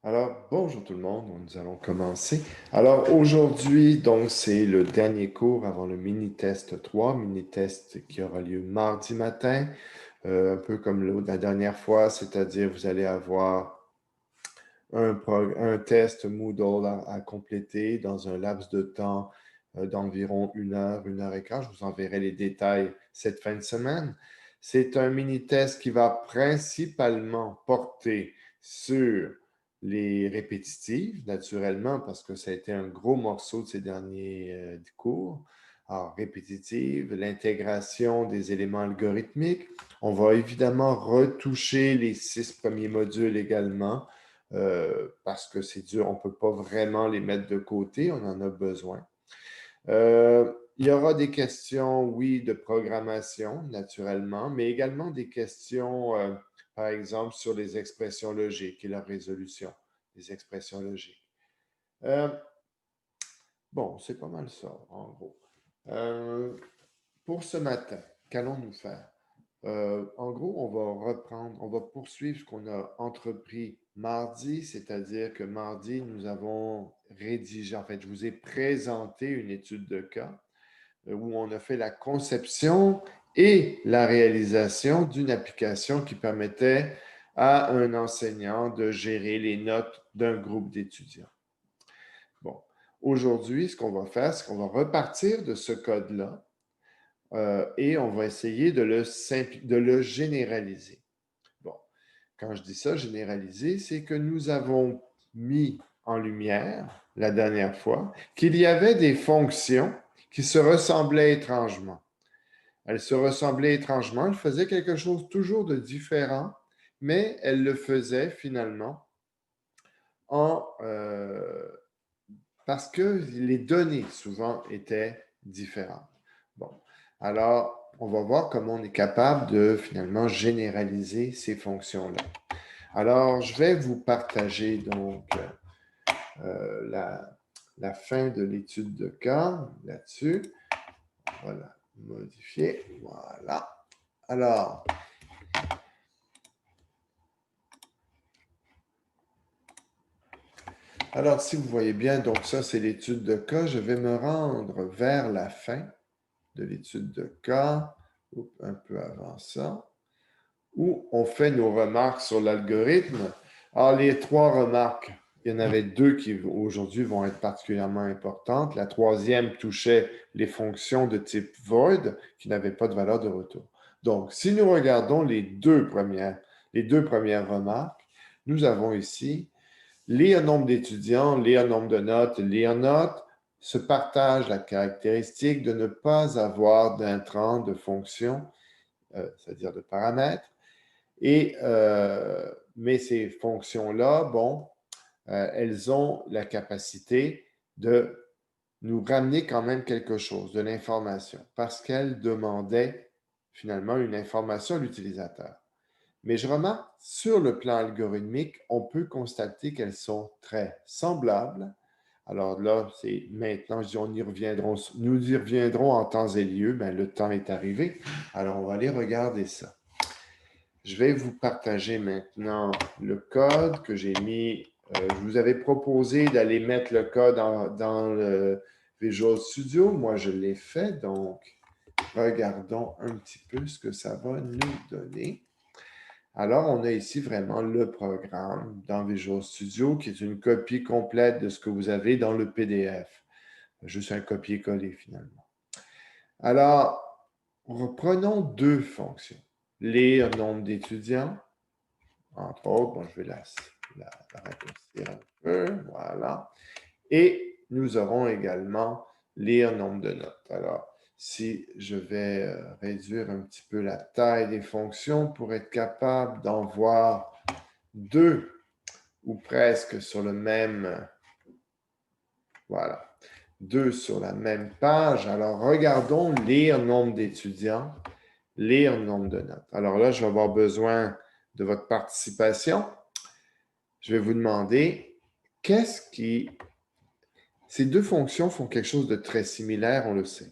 Alors, bonjour tout le monde, nous allons commencer. Alors, aujourd'hui, donc, c'est le dernier cours avant le mini-test 3, mini-test qui aura lieu mardi matin, un peu comme la dernière fois, c'est-à-dire vous allez avoir un test Moodle à compléter dans un laps de temps d'environ une heure et quart. Je vous enverrai les détails cette fin de semaine. C'est un mini-test qui va principalement porter sur les répétitives, naturellement, parce que ça a été un gros morceau de ces derniers cours. Alors, répétitive, l'intégration des éléments algorithmiques. On va évidemment retoucher les 6 premiers modules également parce que c'est dur, on ne peut pas vraiment les mettre de côté, on en a besoin. Il y aura des questions, oui, de programmation, naturellement, mais également des questions, par exemple, sur les expressions logiques et leur résolution des expressions logiques. Euh, bon, c'est pas mal ça, en gros. Euh, pour ce matin, qu'allons-nous faire? En gros, on va reprendre, on va poursuivre ce qu'on a entrepris mardi, c'est-à-dire que mardi, nous avons rédigé, en fait, je vous ai présenté une étude de cas où on a fait la conception et la réalisation d'une application qui permettait à un enseignant de gérer les notes d'un groupe d'étudiants. Bon, aujourd'hui, ce qu'on va faire, c'est qu'on va repartir de ce code-là et on va essayer de le généraliser. Bon, quand je dis ça, généraliser, c'est que nous avons mis en lumière la dernière fois qu'il y avait des fonctions qui se ressemblaient étrangement. Elles se ressemblaient étrangement, elles faisaient quelque chose toujours de différent, mais elles le faisaient finalement en, parce que les données souvent étaient différentes. Bon, alors on va voir comment on est capable de finalement généraliser ces fonctions-là. Alors, je vais vous partager donc la fin de l'étude de cas là-dessus. Voilà, modifier. Voilà. Alors, si vous voyez bien, donc ça, c'est l'étude de cas. Je vais me rendre vers la fin de l'étude de cas, un peu avant ça, où on fait nos remarques sur l'algorithme. Alors, les 3 remarques, il y en avait 2 qui aujourd'hui vont être particulièrement importantes. La troisième touchait les fonctions de type void qui n'avaient pas de valeur de retour. Donc, si nous regardons les deux premières remarques, nous avons ici lire nombre d'étudiants, lire nombre de notes, lire notes, se partagent la caractéristique de ne pas avoir d'intrant de fonction, c'est-à-dire de paramètres. Mais ces fonctions-là, bon, elles ont la capacité de nous ramener quand même quelque chose, de l'information, parce qu'elles demandaient finalement une information à l'utilisateur. Mais je remarque, sur le plan algorithmique, on peut constater qu'elles sont très semblables. Alors là, c'est maintenant, je dis, nous y reviendrons en temps et lieu. Ben, le temps est arrivé. Alors, on va aller regarder ça. Je vais vous partager maintenant le code que j'ai mis. Je vous avais proposé d'aller mettre le code dans le Visual Studio. Moi, je l'ai fait. Donc, regardons un petit peu ce que ça va nous donner. Alors, on a ici vraiment le programme dans Visual Studio qui est une copie complète de ce que vous avez dans le PDF. Juste un copier-coller finalement. Alors, reprenons 2 fonctions. Lire nombre d'étudiants, entre autres. Bon, je vais la raccourcir un peu. Voilà. Et nous aurons également lire nombre de notes. Alors, si je vais réduire un petit peu la taille des fonctions pour être capable d'en voir 2 ou presque sur le même, voilà, 2 sur la même page. Alors, regardons lire nombre d'étudiants, lire nombre de notes. Alors là, je vais avoir besoin de votre participation. Je vais vous demander qu'est-ce qui... Ces 2 fonctions font quelque chose de très similaire, on le sait.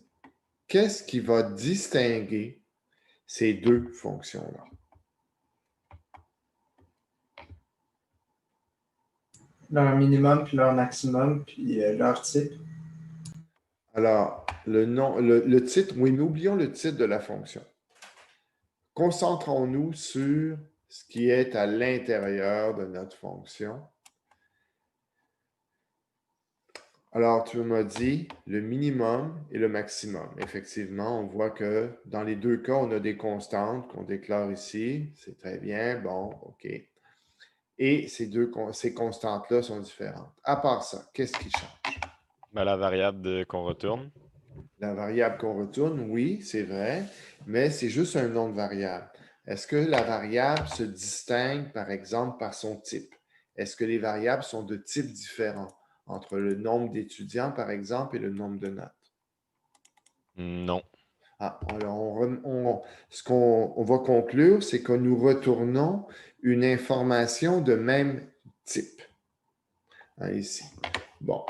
Qu'est-ce qui va distinguer ces 2 fonctions-là? Leur minimum, puis leur maximum, puis leur type. Alors, le titre, oui, mais oublions le titre de la fonction. Concentrons-nous sur ce qui est à l'intérieur de notre fonction. Alors, tu m'as dit le minimum et le maximum. Effectivement, on voit que dans les deux cas, on a des constantes qu'on déclare ici. C'est très bien. Bon, OK. Et ces constantes-là sont différentes. À part ça, qu'est-ce qui change? Ben, la variable qu'on retourne. La variable qu'on retourne, oui, c'est vrai, mais c'est juste un nom de variable. Est-ce que la variable se distingue, par exemple, par son type? Est-ce que les variables sont de types différents entre le nombre d'étudiants, par exemple, et le nombre de notes? Non. Ah, alors, ce qu'on va conclure, c'est que nous retournons une information de même type. Hein, ici. Bon.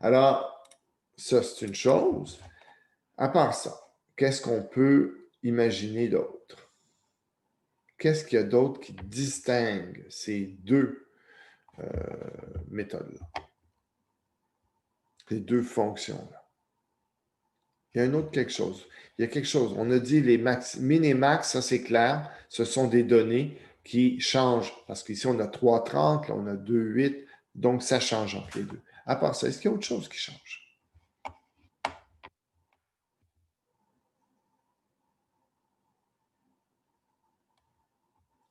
Alors, ça, c'est une chose. À part ça, qu'est-ce qu'on peut imaginer d'autre? Qu'est-ce qu'il y a d'autre qui distingue ces deux méthodes-là? Ces deux fonctions-là. Il y a un autre quelque chose. Il y a quelque chose. On a dit les min et max, ça c'est clair. Ce sont des données qui changent. Parce qu'ici, on a 3,30, là, on a 2,8. Donc, ça change entre les deux. À part ça, est-ce qu'il y a autre chose qui change?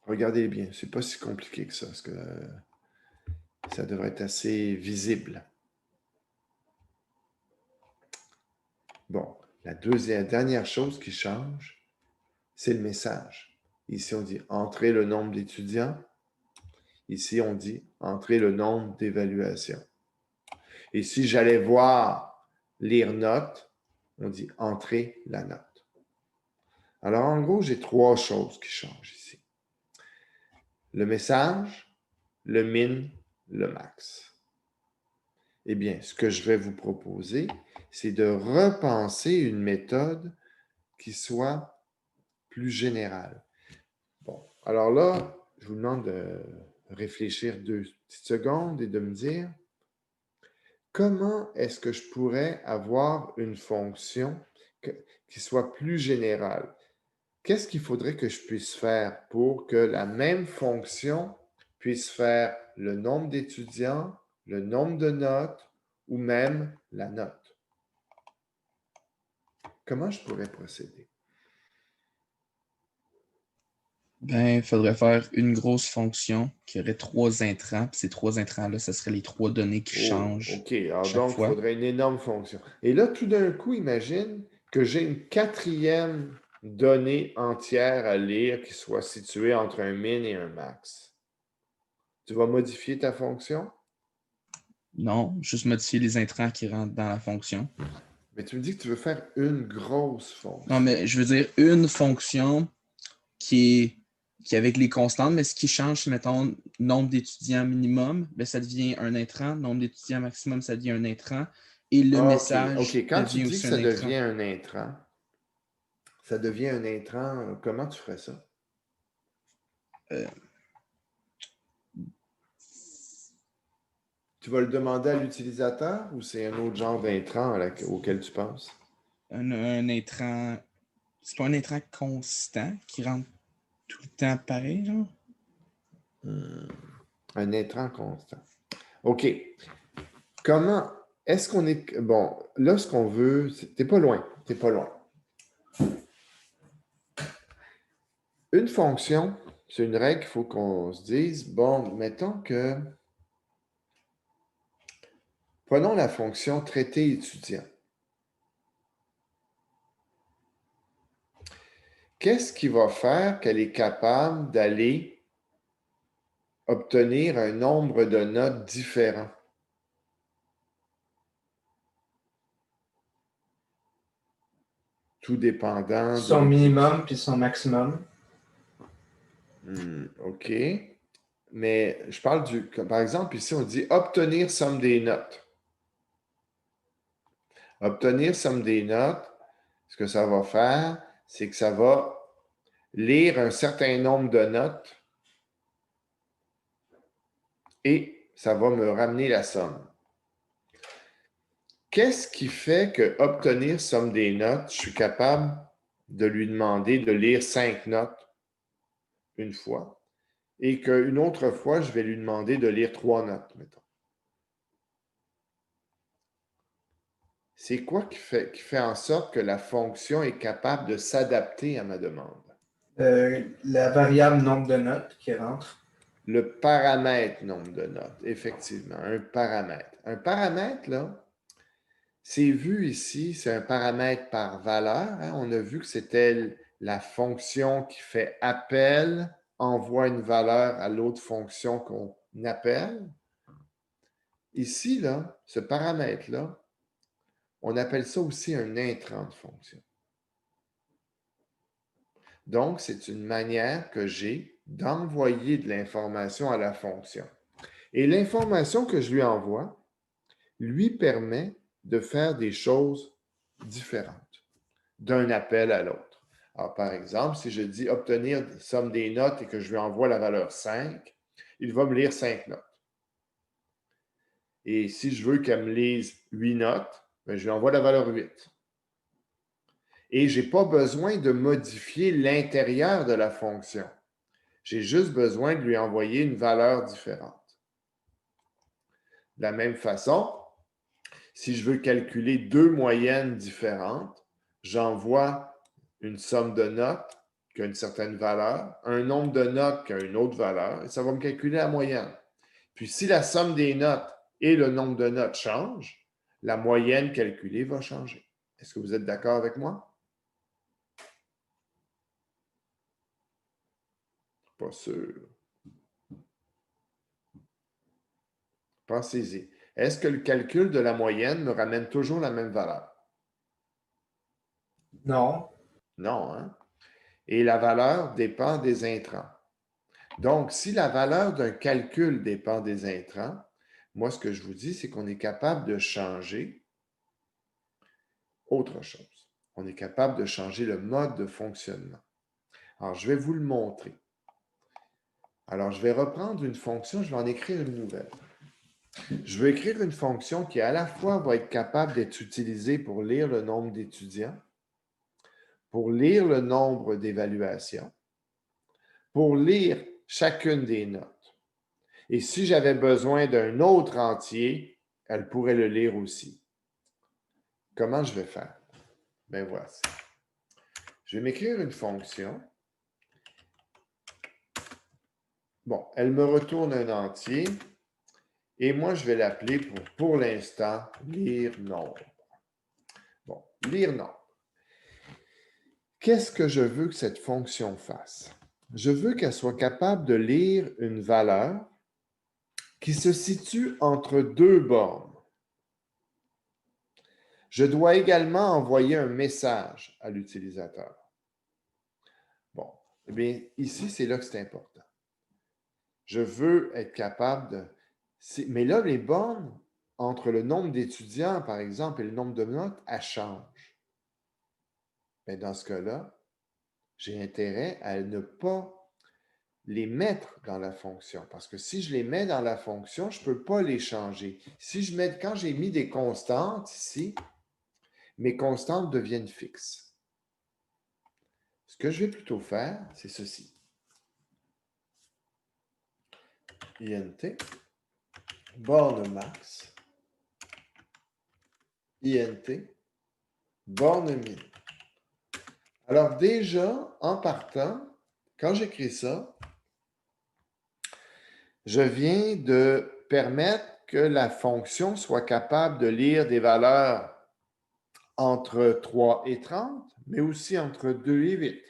Regardez bien. C'est pas si compliqué que ça. Parce que ça devrait être assez visible. Bon, la dernière chose qui change, c'est le message. Ici, on dit entrer le nombre d'étudiants. Ici, on dit entrer le nombre d'évaluations. Et si j'allais voir lire note, on dit entrer la note. Alors, en gros, j'ai trois choses qui changent ici. Le message, le min, le max. Eh bien, ce que je vais vous proposer, c'est de repenser une méthode qui soit plus générale. Bon, alors là, je vous demande de réfléchir 2 petites secondes et de me dire comment est-ce que je pourrais avoir une fonction qui soit plus générale? Qu'est-ce qu'il faudrait que je puisse faire pour que la même fonction puisse faire le nombre d'étudiants, le nombre de notes ou même la note? Comment je pourrais procéder? Ben, il faudrait faire une grosse fonction qui aurait trois intrants. Puis ces trois intrants-là, ce seraient les trois données qui changent OK. Alors chaque donc, il fois. faudrait une énorme fonction. Et là, tout d'un coup, imagine que j'ai une quatrième donnée entière à lire qui soit située entre un min et un max. Tu vas modifier ta fonction? Non, juste modifier les intrants qui rentrent dans la fonction. Mais tu me dis que tu veux faire une grosse fonction. Non, mais je veux dire une fonction qui est avec les constantes, mais ce qui change, c'est, mettons, nombre d'étudiants minimum, ben, ça devient un intrant. Nombre d'étudiants maximum, ça devient un intrant. Et le message OK. Quand tu devient dis que aussi ça un intrant. devient un intrant, comment tu ferais ça? Euh, Tu vas le demander à l'utilisateur ou c'est un autre genre d'intrant auquel tu penses? un intrant. C'est pas un intrant constant qui rentre tout le temps pareil, genre? Un intrant constant. OK. Comment est-ce qu'on est. Bon, là, ce qu'on veut, t'es pas loin. T'es pas loin. Une fonction, c'est une règle qu'il faut qu'on se dise. Bon, mettons que. Prenons la fonction traité étudiant. Qu'est-ce qui va faire qu'elle est capable d'aller obtenir un nombre de notes différent? Tout dépendant de Son minimum, puis son maximum. OK. Mais je parle par exemple, ici, on dit obtenir somme des notes. Obtenir somme des notes, ce que ça va faire, c'est que ça va lire un certain nombre de notes et ça va me ramener la somme. Qu'est-ce qui fait qu'obtenir somme des notes, je suis capable de lui demander de lire 5 notes une fois et qu'une autre fois, je vais lui demander de lire 3 notes, mettons. C'est quoi qui fait en sorte que la fonction est capable de s'adapter à ma demande? La variable nombre de notes qui rentre. Le paramètre nombre de notes, effectivement, un paramètre. Un paramètre, là, c'est vu ici, c'est un paramètre par valeur. Hein? On a vu que c'était la fonction qui fait appel, envoie une valeur à l'autre fonction qu'on appelle. Ici, là, ce paramètre-là, on appelle ça aussi un intrant de fonction. Donc, c'est une manière que j'ai d'envoyer de l'information à la fonction. Et l'information que je lui envoie lui permet de faire des choses différentes d'un appel à l'autre. Alors, par exemple, si je dis obtenir somme des notes et que je lui envoie la valeur 5, il va me lire 5 notes. Et si je veux qu'elle me lise 8 notes, bien, je lui envoie la valeur 8. Et je n'ai pas besoin de modifier l'intérieur de la fonction. J'ai juste besoin de lui envoyer une valeur différente. De la même façon, si je veux calculer 2 moyennes différentes, j'envoie une somme de notes qui a une certaine valeur, un nombre de notes qui a une autre valeur, et ça va me calculer la moyenne. Puis si la somme des notes et le nombre de notes changent, la moyenne calculée va changer. Est-ce que vous êtes d'accord avec moi? Pas sûr. Pensez-y. Est-ce que le calcul de la moyenne me ramène toujours la même valeur? Non. Non, hein? Et la valeur dépend des intrants. Donc, si la valeur d'un calcul dépend des intrants, moi, ce que je vous dis, c'est qu'on est capable de changer autre chose. On est capable de changer le mode de fonctionnement. Alors, je vais vous le montrer. Alors, je vais reprendre une fonction, je vais en écrire une nouvelle. Je vais écrire une fonction qui, à la fois, va être capable d'être utilisée pour lire le nombre d'étudiants, pour lire le nombre d'évaluations, pour lire chacune des notes. Et si j'avais besoin d'un autre entier, elle pourrait le lire aussi. Comment je vais faire? Bien, voici. Je vais m'écrire une fonction. Bon, elle me retourne un entier. Et moi, je vais l'appeler pour l'instant, lire nombre. Bon, lire nombre. Qu'est-ce que je veux que cette fonction fasse? Je veux qu'elle soit capable de lire une valeur qui se situe entre 2 bornes. Je dois également envoyer un message à l'utilisateur. Bon, eh bien, ici, c'est là que c'est important. Je veux être capable de... Mais là, les bornes entre le nombre d'étudiants, par exemple, et le nombre de notes, elles changent. Mais dans ce cas-là, j'ai intérêt à ne pas les mettre dans la fonction. Parce que si je les mets dans la fonction, je ne peux pas les changer. Quand j'ai mis des constantes ici, mes constantes deviennent fixes. Ce que je vais plutôt faire, c'est ceci. INT, borne max, INT, borne min. Alors déjà, en partant, quand j'écris ça, je viens de permettre que la fonction soit capable de lire des valeurs entre 3 et 30, mais aussi entre 2 et 8,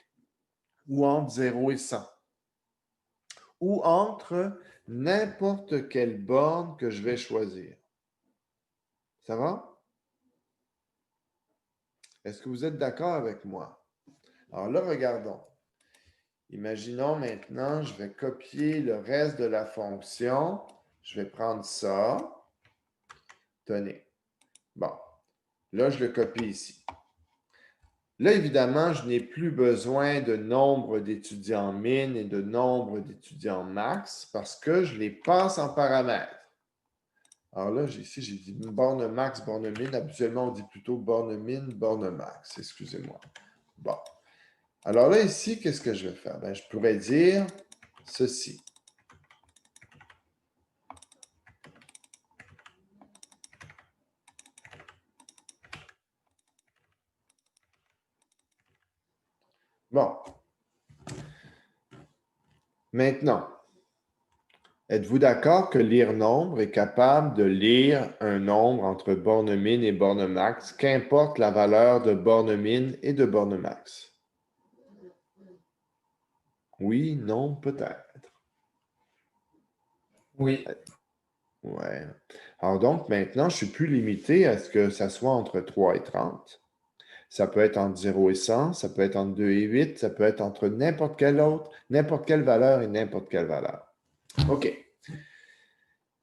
ou entre 0 et 100, ou entre n'importe quelle borne que je vais choisir. Ça va? Est-ce que vous êtes d'accord avec moi? Alors là, regardons. Imaginons maintenant, je vais copier le reste de la fonction. Je vais prendre ça. Tenez. Bon. Là, je le copie ici. Là, évidemment, je n'ai plus besoin de nombre d'étudiants min et de nombre d'étudiants max parce que je les passe en paramètres. Alors là, ici, j'ai dit borne max, borne min. Habituellement, on dit plutôt borne min, borne max. Excusez-moi. Bon. Alors là, ici, qu'est-ce que je vais faire? Ben, je pourrais dire ceci. Bon. Maintenant, êtes-vous d'accord que lire nombre est capable de lire un nombre entre borne min et borne max, qu'importe la valeur de borne min et de borne max? Oui, non, peut-être. Oui. Ouais. Alors donc, maintenant, je suis plus limité à ce que ça soit entre 3 et 30. Ça peut être entre 0 et 100, ça peut être entre 2 et 8, ça peut être entre n'importe quelle valeur et n'importe quelle valeur. OK.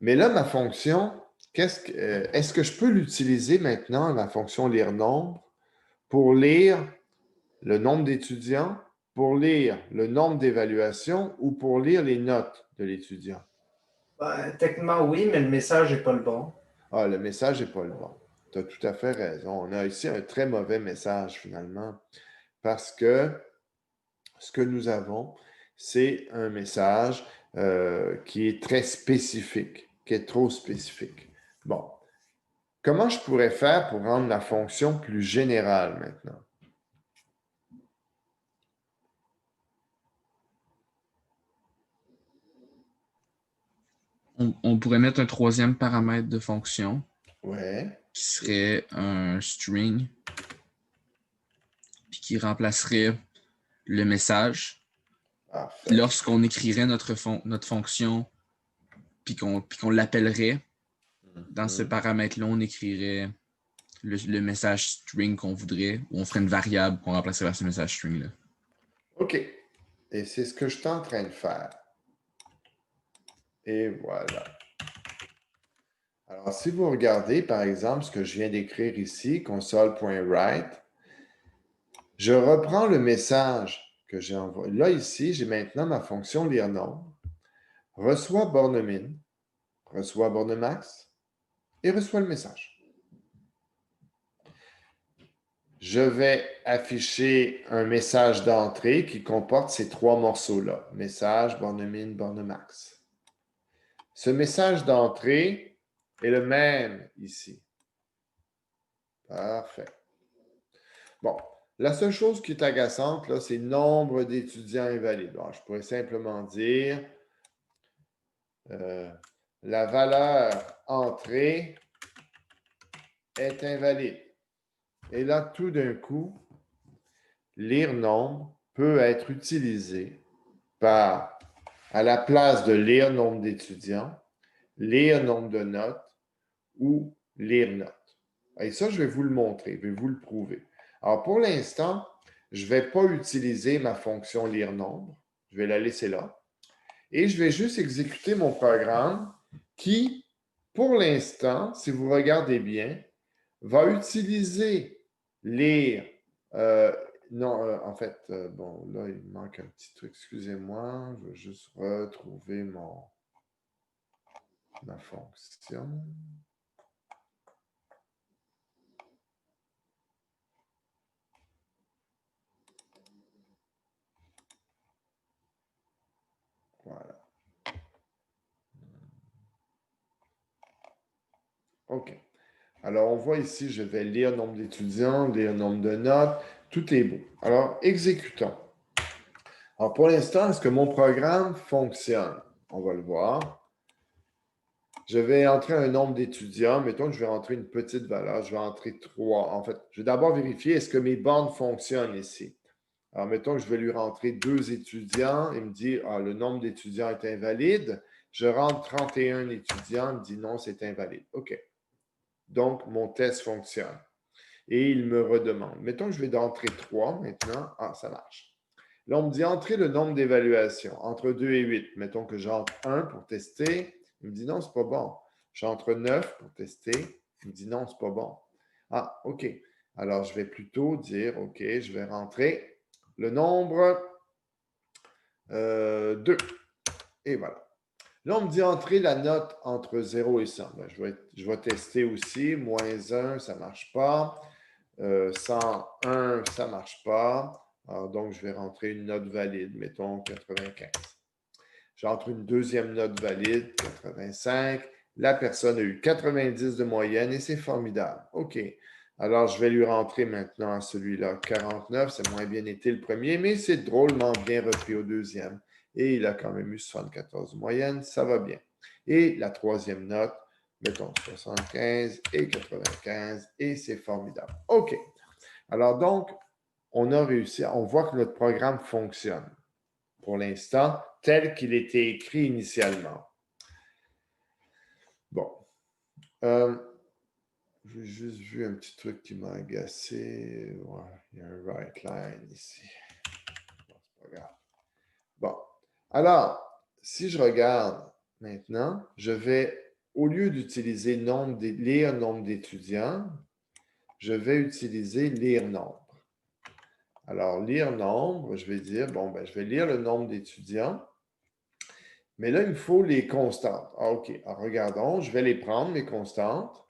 Mais là, ma fonction, est-ce que je peux l'utiliser maintenant, ma fonction lire nombre, pour lire le nombre d'étudiants, pour lire le nombre d'évaluations ou pour lire les notes de l'étudiant? Ben, techniquement, oui, mais le message n'est pas le bon. Ah, le message n'est pas le bon. Tu as tout à fait raison. On a ici un très mauvais message finalement parce que ce que nous avons, c'est un message qui est très spécifique, qui est trop spécifique. Bon. Comment je pourrais faire pour rendre la fonction plus générale maintenant? On pourrait mettre un troisième paramètre de fonction Ouais. qui serait un string puis qui remplacerait le message. Parfait. Puis lorsqu'on écrirait notre fonction puis qu'on l'appellerait, dans ce paramètre-là, on écrirait le message string qu'on voudrait, ou on ferait une variable qu'on remplacerait par ce message string-là. OK. Et c'est ce que je suis en train de faire. Et voilà. Alors, si vous regardez, par exemple, ce que je viens d'écrire ici, console.write, je reprends le message que j'ai envoyé. Là, ici, j'ai maintenant ma fonction lire nombre, reçoit borne min, reçoit borne max et reçoit le message. Je vais afficher un message d'entrée qui comporte ces trois morceaux-là. Message, borne min, borne max. Ce message d'entrée est le même ici. Parfait. Bon, la seule chose qui est agaçante, là, c'est le nombre d'étudiants invalides. Bon, je pourrais simplement dire la valeur entrée est invalide. Et là, tout d'un coup, lire nombre peut être utilisé par, à la place de lire nombre d'étudiants, lire nombre de notes ou lire notes. Et ça, je vais vous le montrer, je vais vous le prouver. Alors, pour l'instant, je ne vais pas utiliser ma fonction lire nombre. Je vais la laisser là. Et je vais juste exécuter mon programme qui, pour l'instant, si vous regardez bien, va utiliser lire. En fait, bon, là, il manque un petit truc. Excusez-moi, je vais juste retrouver ma fonction. Voilà. OK. Alors, on voit ici, je vais lire nombre d'étudiants, lire nombre de notes. Tout est beau. Alors, exécutons. Alors, pour l'instant, est-ce que mon programme fonctionne? On va le voir. Je vais entrer un nombre d'étudiants. Mettons que je vais entrer une petite valeur. Je vais entrer 3. En fait, je vais d'abord vérifier est-ce que mes bornes fonctionnent ici. Alors, mettons que je vais lui rentrer 2 étudiants. Il me dit, le nombre d'étudiants est invalide. Je rentre 31 étudiants. Il me dit, non, c'est invalide. OK. Donc, mon test fonctionne. Et il me redemande. Mettons que je vais entrer 3 maintenant. Ça marche. Là, on me dit entrer le nombre d'évaluations entre 2 et 8. Mettons que j'entre 1 pour tester. Il me dit non, c'est pas bon. J'entre 9 pour tester. Il me dit non, c'est pas bon. OK. Alors, je vais plutôt dire, OK, je vais rentrer le nombre 2. Et voilà. Là, on me dit entrer la note entre 0 et 100. Ben, je vais tester aussi. Moins 1, ça ne marche pas. 101, ça ne marche pas. Alors, donc, je vais rentrer une note valide, mettons 95. J'entre une deuxième note valide, 85. La personne a eu 90 de moyenne et c'est formidable. OK. Alors, je vais lui rentrer maintenant celui-là, 49. C'est moins bien été le premier, mais c'est drôlement bien repris au deuxième. Et il a quand même eu 74 de moyenne. Ça va bien. Et la troisième note, mettons 75 et 95, et c'est formidable. OK. Alors donc, on a réussi. On voit que notre programme fonctionne pour l'instant, tel qu'il était écrit initialement. Bon. J'ai juste vu un petit truc qui m'a agacé. Ouais, il y a un right line ici. Bon, c'est pas grave. Bon. Alors, si je regarde maintenant, je vais, au lieu d'utiliser lire nombre d'étudiants, je vais utiliser lire nombre. Alors, lire nombre, je vais dire, bon, ben, je vais lire le nombre d'étudiants. Mais là, il me faut les constantes. Ah, OK. Alors, regardons, je vais les prendre, mes constantes,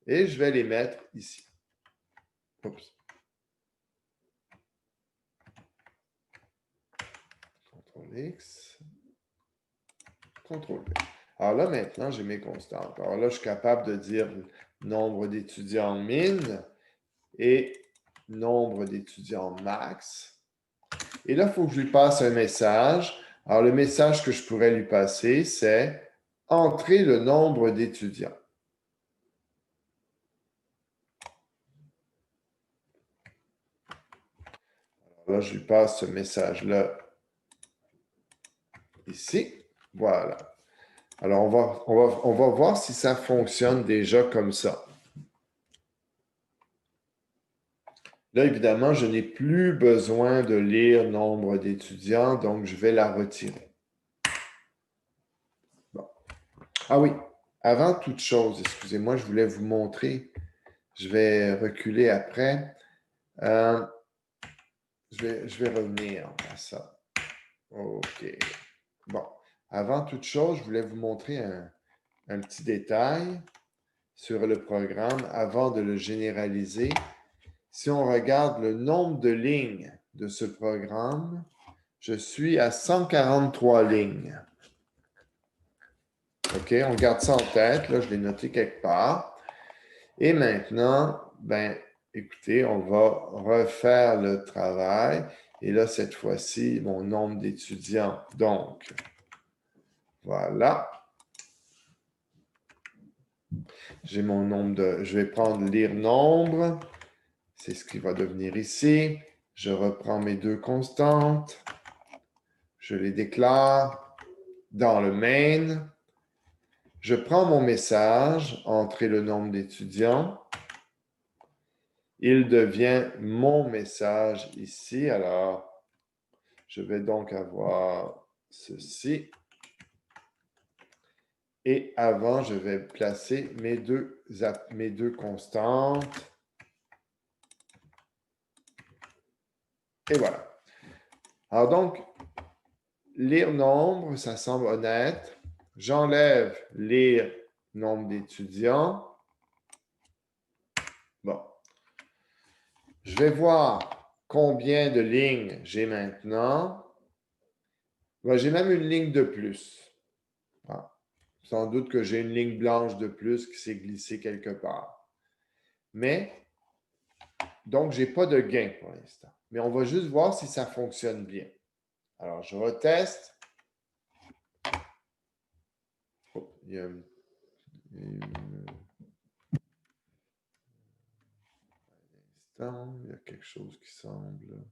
et je vais les mettre ici. Oups. CTRL-X. CTRL-V. Alors là, maintenant, j'ai mes constantes. Alors là, je suis capable de dire nombre d'étudiants min et nombre d'étudiants max. Et là, il faut que je lui passe un message. Alors, le message que je pourrais lui passer, c'est « Entrer le nombre d'étudiants ». Alors là, je lui passe ce message-là ici. Voilà. Alors, on va voir si ça fonctionne déjà comme ça. Là, évidemment, je n'ai plus besoin de lire nombre d'étudiants, donc je vais la retirer. Bon. Ah oui, avant toute chose, excusez-moi, je voulais vous montrer. Je vais reculer après. Je vais revenir à ça. OK. Bon. Avant toute chose, je voulais vous montrer un petit détail sur le programme avant de le généraliser. Si on regarde le nombre de lignes de ce programme, je suis à 143 lignes. OK, on garde ça en tête. Là, je l'ai noté quelque part. Et maintenant, ben, écoutez, on va refaire le travail. Et là, cette fois-ci, mon nombre d'étudiants. Donc, voilà. J'ai mon nombre de... Je vais prendre lire nombre. C'est ce qui va devenir ici. Je reprends mes deux constantes. Je les déclare dans le main. Je prends mon message, entrer le nombre d'étudiants. Il devient mon message ici. Alors, je vais donc avoir ceci. Et avant, je vais placer mes deux constantes. Et voilà. Alors donc, lire nombre, ça semble honnête. J'enlève lire nombre d'étudiants. Bon. Je vais voir combien de lignes j'ai maintenant. Ben, j'ai même une ligne de plus. Ah. Sans doute que j'ai une ligne blanche de plus qui s'est glissée quelque part. Mais, donc, je n'ai pas de gain pour l'instant. Mais on va juste voir si ça fonctionne bien. Alors, je reteste. Oh, il y a il y a quelque chose qui semble...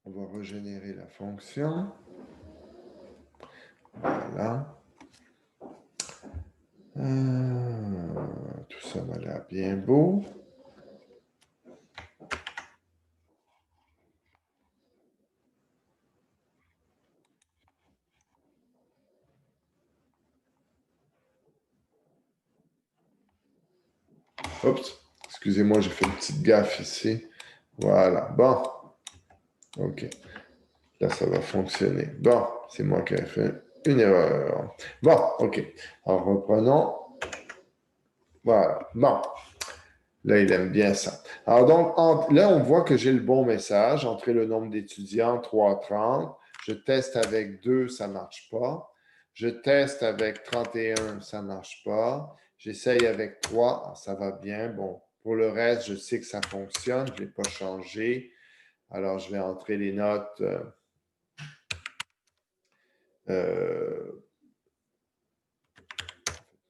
On va régénérer la fonction. Voilà. Tout ça m'a l'air bien beau. Oups, excusez-moi, j'ai fait une petite gaffe ici. Voilà, bon. OK. Là, ça va fonctionner. Bon, c'est moi qui ai fait une erreur. Bon, OK. Alors, reprenons. Voilà, bon. Là, il aime bien ça. Alors, donc, là, on voit que j'ai le bon message. Entrer le nombre d'étudiants, 330. Je teste avec 2, ça ne marche pas. Je teste avec 31, ça ne marche pas. J'essaye avec 3, ça va bien. Bon, pour le reste, je sais que ça fonctionne. Je ne l'ai pas changé. Alors, je vais entrer les notes.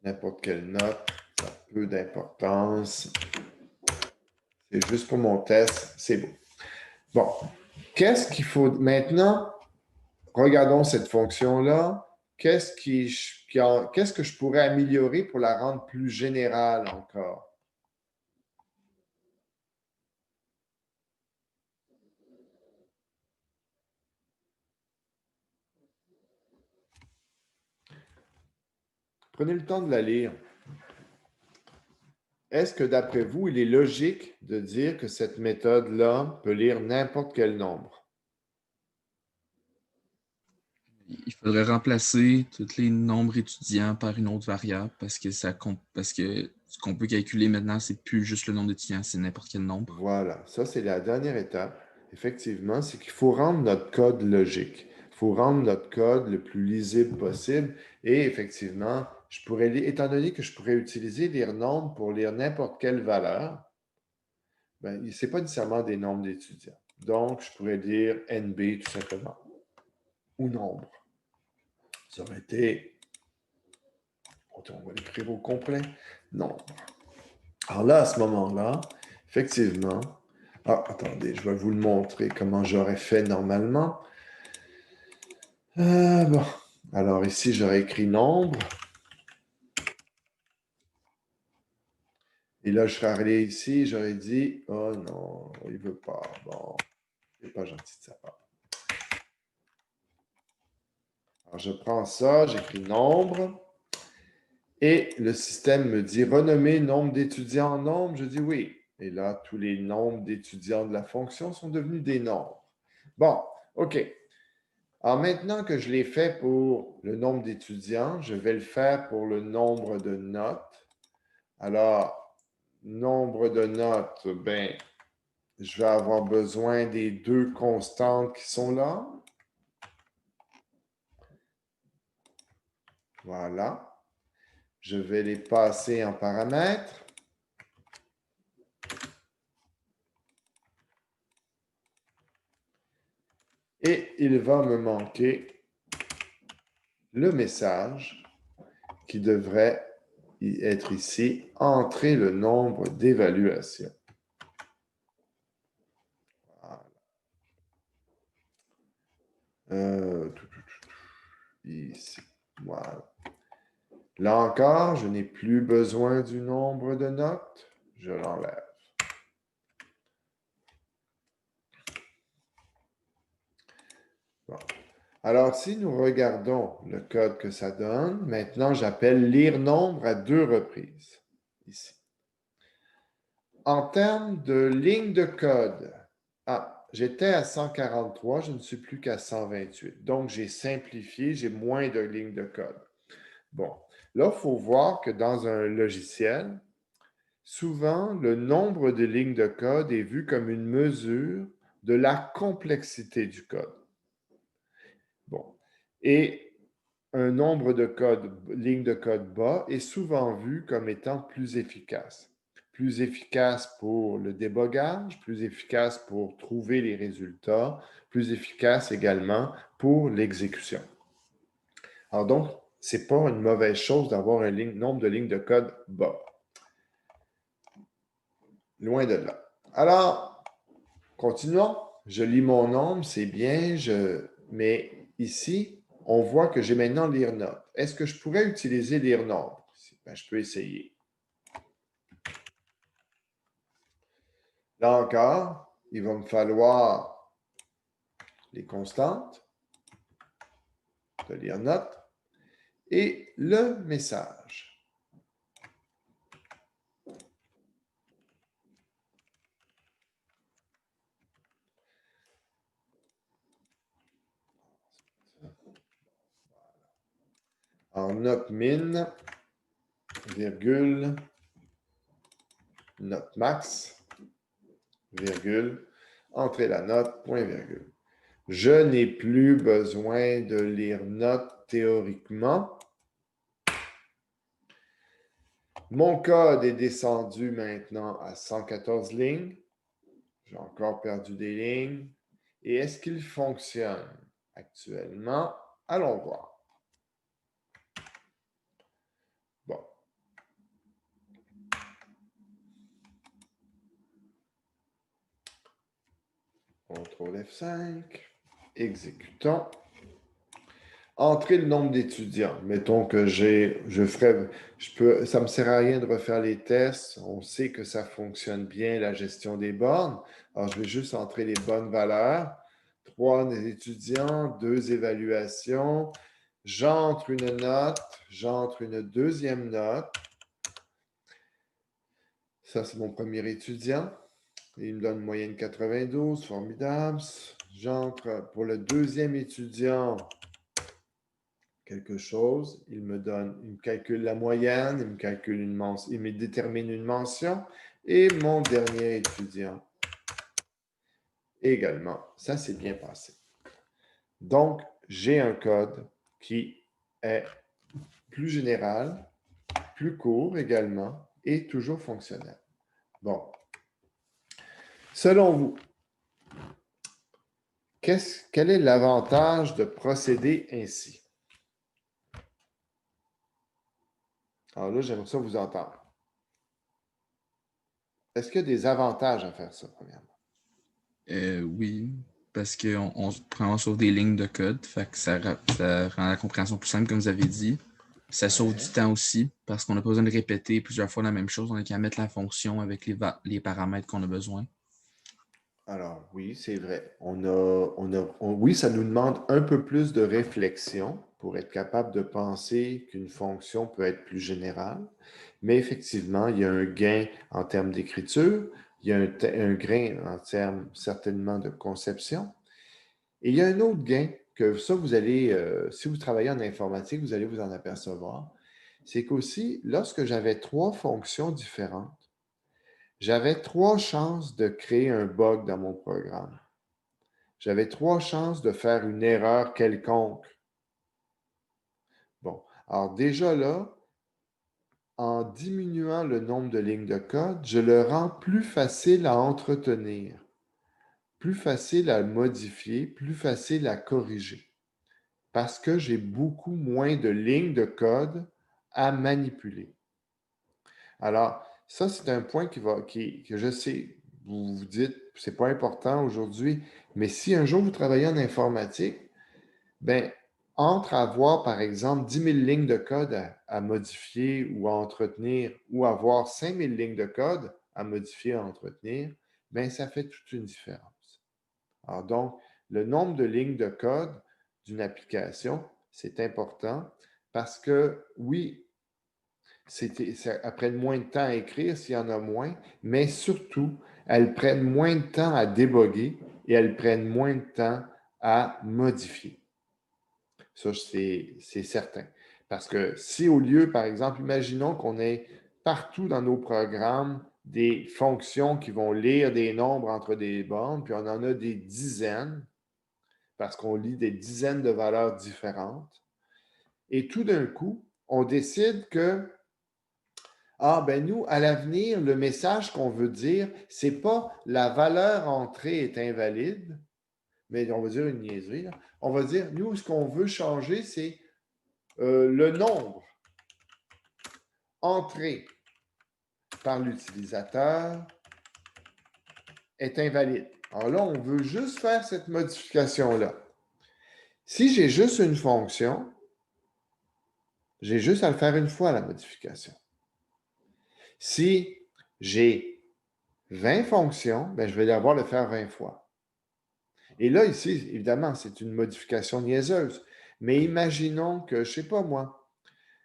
N'importe quelle note, ça a peu d'importance. C'est juste pour mon test, c'est beau. Bon, qu'est-ce qu'il faut maintenant? Regardons cette fonction-là. Qu'est-ce que je pourrais améliorer pour la rendre plus générale encore? Prenez le temps de la lire. Est-ce que d'après vous, il est logique de dire que cette méthode-là peut lire n'importe quel nombre? Il faudrait remplacer tous les nombres étudiants par une autre variable parce que ce qu'on peut calculer maintenant, c'est plus juste le nombre d'étudiants, c'est n'importe quel nombre. Voilà, ça c'est la dernière étape. Effectivement, c'est qu'il faut rendre notre code logique. Il faut rendre notre code le plus lisible possible. Et effectivement, étant donné que je pourrais utiliser lire nombre pour lire n'importe quelle valeur, ben, ce n'est pas nécessairement des nombres d'étudiants. Donc, je pourrais lire NB tout simplement, ou nombre. Ça aurait été, on va l'écrire au complet, nombre. Alors là, à ce moment-là, effectivement, attendez, je vais vous le montrer comment j'aurais fait normalement. Bon. Alors ici, j'aurais écrit nombre. Et là, je serais allé ici, j'aurais dit, oh non, il ne veut pas. Bon, c'est pas gentil de sa part. Alors, je prends ça, j'écris nombre. Et le système me dit renommer nombre d'étudiants en nombre. Je dis oui. Et là, tous les nombres d'étudiants de la fonction sont devenus des nombres. Bon, OK. Alors maintenant que je l'ai fait pour le nombre d'étudiants, je vais le faire pour le nombre de notes. Alors, nombre de notes, ben, je vais avoir besoin des deux constantes qui sont là. Voilà. Je vais les passer en paramètres. Et il va me manquer le message qui devrait être ici, entrer le nombre d'évaluations. Voilà. Ici. Voilà. Là encore, je n'ai plus besoin du nombre de notes. Je l'enlève. Bon. Alors, si nous regardons le code que ça donne, maintenant, j'appelle lire nombre à 2 reprises. Ici. En termes de ligne de code, j'étais à 143, je ne suis plus qu'à 128. Donc, j'ai simplifié, j'ai moins de lignes de code. Bon, là, il faut voir que dans un logiciel, souvent, le nombre de lignes de code est vu comme une mesure de la complexité du code. Bon, et un nombre de lignes de code bas est souvent vu comme étant plus efficace. Plus efficace pour le débogage, plus efficace pour trouver les résultats, plus efficace également pour l'exécution. Alors donc, ce n'est pas une mauvaise chose d'avoir un nombre de lignes de code bas. Loin de là. Alors, continuons. Je lis mon nombre, c'est bien, mais ici, on voit que j'ai maintenant lire note. Est-ce que je pourrais utiliser lire nombre? Ben, je peux essayer. Là encore, il va me falloir les constantes de lire note et le message. en note min, virgule, note max, virgule, entrer la note, point virgule. Je n'ai plus besoin de lire note théoriquement. Mon code est descendu maintenant à 114 lignes. J'ai encore perdu des lignes. Et est-ce qu'il fonctionne actuellement? Allons voir. Bon. CTRL F5. Exécutons. Entrer le nombre d'étudiants. Mettons que ça ne me sert à rien de refaire les tests. On sait que ça fonctionne bien, la gestion des bornes. Alors, je vais juste entrer les bonnes valeurs. 3 étudiants, 2 évaluations. J'entre une note, j'entre une deuxième note. Ça, c'est mon premier étudiant. Il me donne une moyenne 92, formidable. J'entre pour le deuxième étudiant quelque chose. Il me calcule la moyenne, il me détermine une mention. Et mon dernier étudiant également. Ça s'est bien passé. Donc, j'ai un code qui est plus général, plus court également et toujours fonctionnel. Bon. Selon vous, quel est l'avantage de procéder ainsi? Alors là, j'aimerais ça vous entendre. Est-ce qu'il y a des avantages à faire ça, premièrement? Oui, parce qu'on prend sauve des lignes de code, fait que ça rend la compréhension plus simple, comme vous avez dit. Ça sauve du temps aussi, parce qu'on n'a pas besoin de répéter plusieurs fois la même chose. On n'a qu'à mettre la fonction avec les paramètres qu'on a besoin. Alors, oui, c'est vrai. Oui, ça nous demande un peu plus de réflexion pour être capable de penser qu'une fonction peut être plus générale. Mais effectivement, il y a un gain en termes d'écriture, il y a un gain en termes certainement de conception. Et il y a un autre gain que ça, si vous travaillez en informatique, vous allez vous en apercevoir. C'est qu'aussi, lorsque j'avais 3 fonctions différentes, j'avais 3 chances de créer un bug dans mon programme. J'avais 3 chances de faire une erreur quelconque. Bon, alors déjà là, en diminuant le nombre de lignes de code, je le rends plus facile à entretenir, plus facile à modifier, plus facile à corriger, parce que j'ai beaucoup moins de lignes de code à manipuler. Alors, ça, c'est un point que je sais, vous vous dites, c'est pas important aujourd'hui, mais si un jour vous travaillez en informatique, bien, entre avoir, par exemple, 10 000 lignes de code à modifier ou à entretenir, ou avoir 5 000 lignes de code à modifier, à entretenir, bien, ça fait toute une différence. Alors donc, le nombre de lignes de code d'une application, c'est important parce que, oui, elles prennent moins de temps à écrire s'il y en a moins, mais surtout, elles prennent moins de temps à déboguer et elles prennent moins de temps à modifier. Ça, c'est certain. Parce que si au lieu, par exemple, imaginons qu'on ait partout dans nos programmes des fonctions qui vont lire des nombres entre des bornes, puis on en a des dizaines, parce qu'on lit des dizaines de valeurs différentes, et tout d'un coup, on décide que nous, à l'avenir, le message qu'on veut dire, c'est pas la valeur entrée est invalide, mais on va dire une niaiserie. Là. On va dire, nous, ce qu'on veut changer, c'est le nombre entré par l'utilisateur est invalide. Alors là, on veut juste faire cette modification-là. Si j'ai juste une fonction, j'ai juste à le faire une fois, la modification. Si j'ai 20 fonctions, bien, je vais devoir le faire 20 fois. Et là, ici, évidemment, c'est une modification niaiseuse. Mais imaginons que, je ne sais pas moi,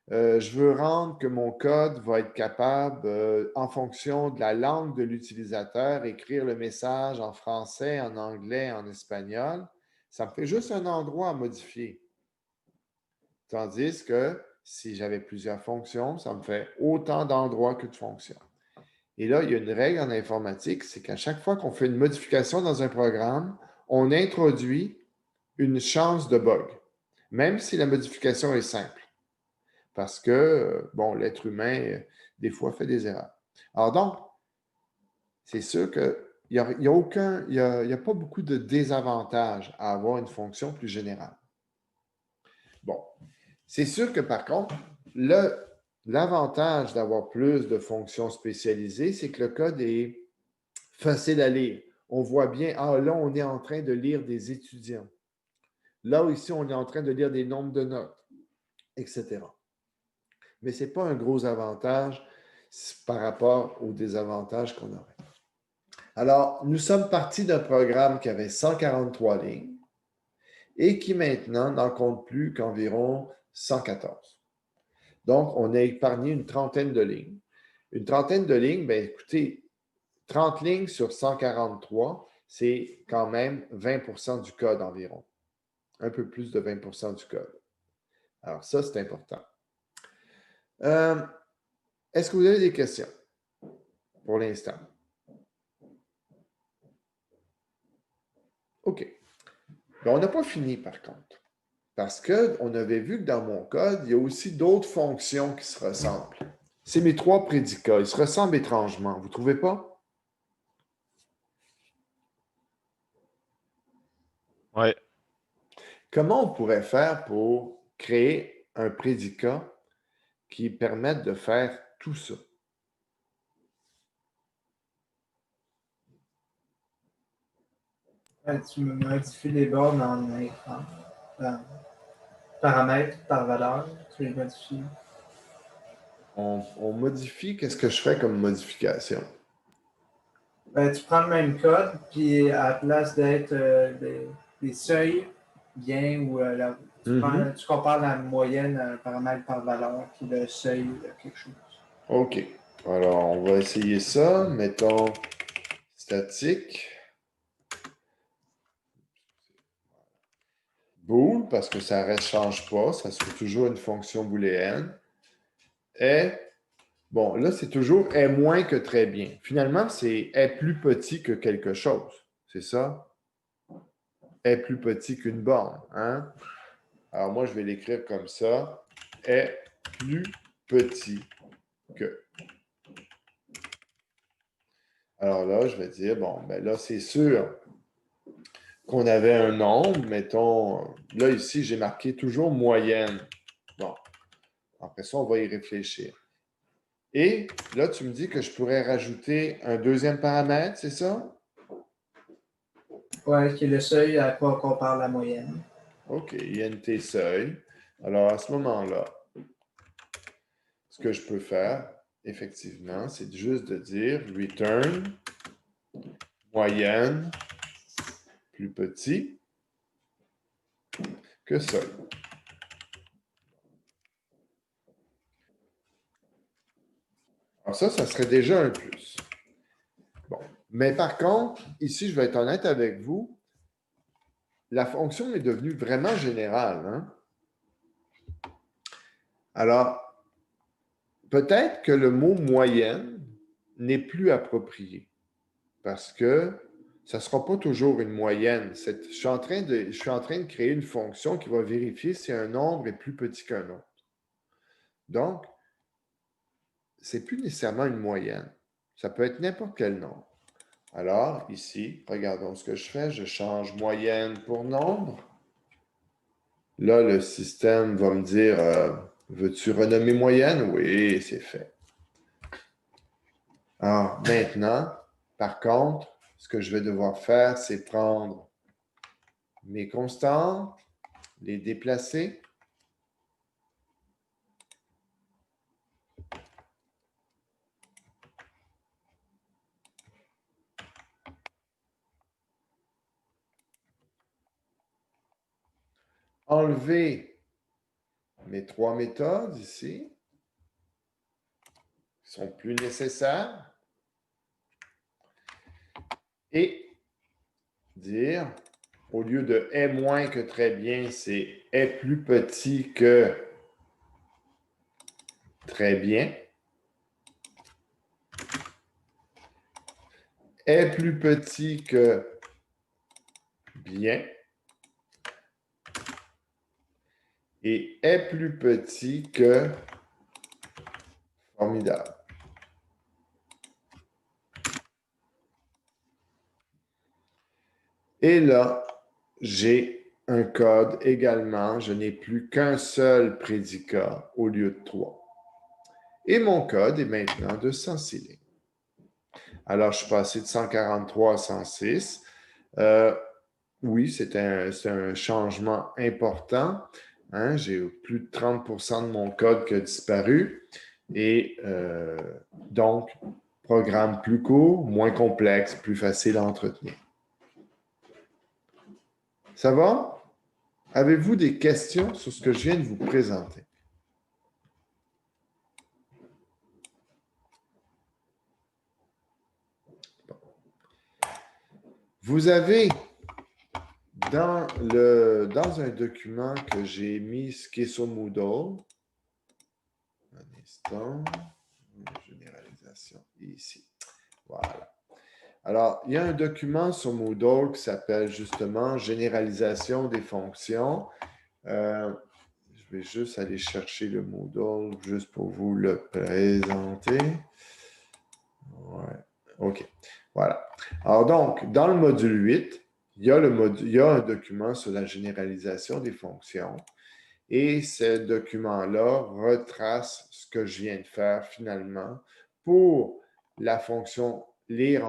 je veux rendre que mon code va être capable, en fonction de la langue de l'utilisateur, écrire le message en français, en anglais, en espagnol. Ça me fait juste un endroit à modifier. Tandis que si j'avais plusieurs fonctions, ça me fait autant d'endroits que de fonctions. Et là, il y a une règle en informatique, c'est qu'à chaque fois qu'on fait une modification dans un programme, on introduit une chance de bug, même si la modification est simple. Parce que, bon, l'être humain, des fois, fait des erreurs. Alors donc, c'est sûr qu'il n'y a pas beaucoup de désavantages à avoir une fonction plus générale. Bon, c'est sûr que par contre, l'avantage d'avoir plus de fonctions spécialisées, c'est que le code est facile à lire. On voit bien, ah là, on est en train de lire des étudiants. Là, ici, on est en train de lire des nombres de notes, etc. Mais ce n'est pas un gros avantage par rapport aux désavantages qu'on aurait. Alors, nous sommes partis d'un programme qui avait 143 lignes et qui maintenant n'en compte plus qu'environ 114. Donc, on a épargné une trentaine de lignes. Une trentaine de lignes, bien écoutez, 30 lignes sur 143, c'est quand même 20 du code environ. Un peu plus de 20 du code. Alors ça, c'est important. Est-ce que vous avez des questions pour l'instant? OK. Mais on n'a pas fini par contre. Parce qu'on avait vu que dans mon code, il y a aussi d'autres fonctions qui se ressemblent. C'est mes 3 prédicats. Ils se ressemblent étrangement. Vous ne trouvez pas? Ouais. Comment on pourrait faire pour créer un prédicat qui permette de faire tout ça? Tu me modifies les bornes en écran. Paramètres par valeur, tu les modifies. On modifie, qu'est-ce que je fais comme modification? Tu prends le même code, puis à la place d'être des seuils, bien, ou tu compares la moyenne paramètre par valeur, puis le seuil, quelque chose. OK. Alors, on va essayer ça. Mettons statique. Bool, parce que ça ne change pas. Ça sera toujours une fonction booléenne. Et, bon, là, c'est toujours est moins que très bien. Finalement, c'est est plus petit que quelque chose. C'est ça? Est plus petit qu'une borne. Hein? Alors, moi, je vais l'écrire comme ça. Est plus petit que. Alors là, je vais dire, bon, ben là, c'est sûr qu'on avait un nombre, mettons, là, ici, j'ai marqué toujours moyenne. Bon, après ça, on va y réfléchir. Et là, tu me dis que je pourrais rajouter un deuxième paramètre, c'est ça? Ouais, qui est le seuil à quoi on compare la moyenne. OK, INT seuil. Alors, à ce moment-là, ce que je peux faire, effectivement, c'est juste de dire return moyenne plus petit que seuil. Alors ça serait déjà un plus. Bon. Mais par contre, ici, je vais être honnête avec vous, la fonction est devenue vraiment générale. Hein? Alors, peut-être que le mot moyenne n'est plus approprié parce que ça ne sera pas toujours une moyenne. Je suis en train de créer une fonction qui va vérifier si un nombre est plus petit qu'un autre. Donc, ce n'est plus nécessairement une moyenne. Ça peut être n'importe quel nombre. Alors, ici, regardons ce que je fais. Je change moyenne pour nombre. Là, le système va me dire, veux-tu renommer moyenne? Oui, c'est fait. Alors, maintenant, par contre, ce que je vais devoir faire, c'est prendre mes constantes, les déplacer. Enlever mes 3 méthodes ici, qui sont plus nécessaires. Et dire, au lieu de est moins que très bien, c'est est plus petit que Très bien. Est plus petit que bien. Et est plus petit que formidable. Et là, j'ai un code également. Je n'ai plus qu'un seul prédicat au lieu de 3. Et mon code est maintenant de 106 lignes. Alors, je suis passé de 143 à 106. Oui, c'est un changement important. Hein? J'ai plus de 30% de mon code qui a disparu. Et donc, programme plus court, moins complexe, plus facile à entretenir. Ça va? Avez-vous des questions sur ce que je viens de vous présenter? Bon. Vous avez dans un document que j'ai mis, ce qui est sur Moodle, un instant, généralisation, ici. Voilà. Alors, il y a un document sur Moodle qui s'appelle justement Généralisation des fonctions. Je vais juste aller chercher le Moodle juste pour vous le présenter. Ouais. OK. Voilà. Alors donc, dans le module 8, il y a un document sur la généralisation des fonctions. Et ce document-là retrace ce que je viens de faire finalement pour la fonction lire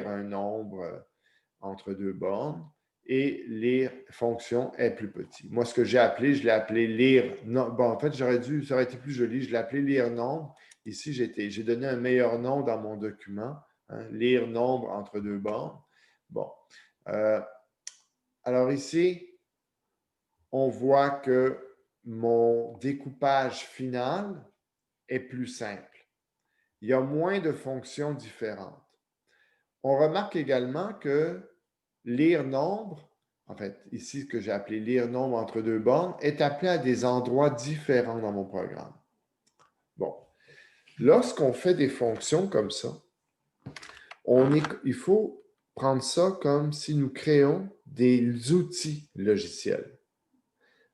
un nombre entre deux bornes et lire fonction est plus petit. Moi, ce que j'ai appelé, je l'ai appelé lire. Non, bon, en fait, ça aurait été plus joli, je l'ai appelé lire nombre. Ici, j'ai donné un meilleur nom dans mon document, hein, lire nombre entre deux bornes. Bon. Alors ici, on voit que mon découpage final est plus simple. Il y a moins de fonctions différentes. On remarque également que lire nombre, en fait, ici, ce que j'ai appelé lire nombre entre deux bornes, est appelé à des endroits différents dans mon programme. Bon. Lorsqu'on fait des fonctions comme ça, il faut prendre ça comme si nous créons des outils logiciels.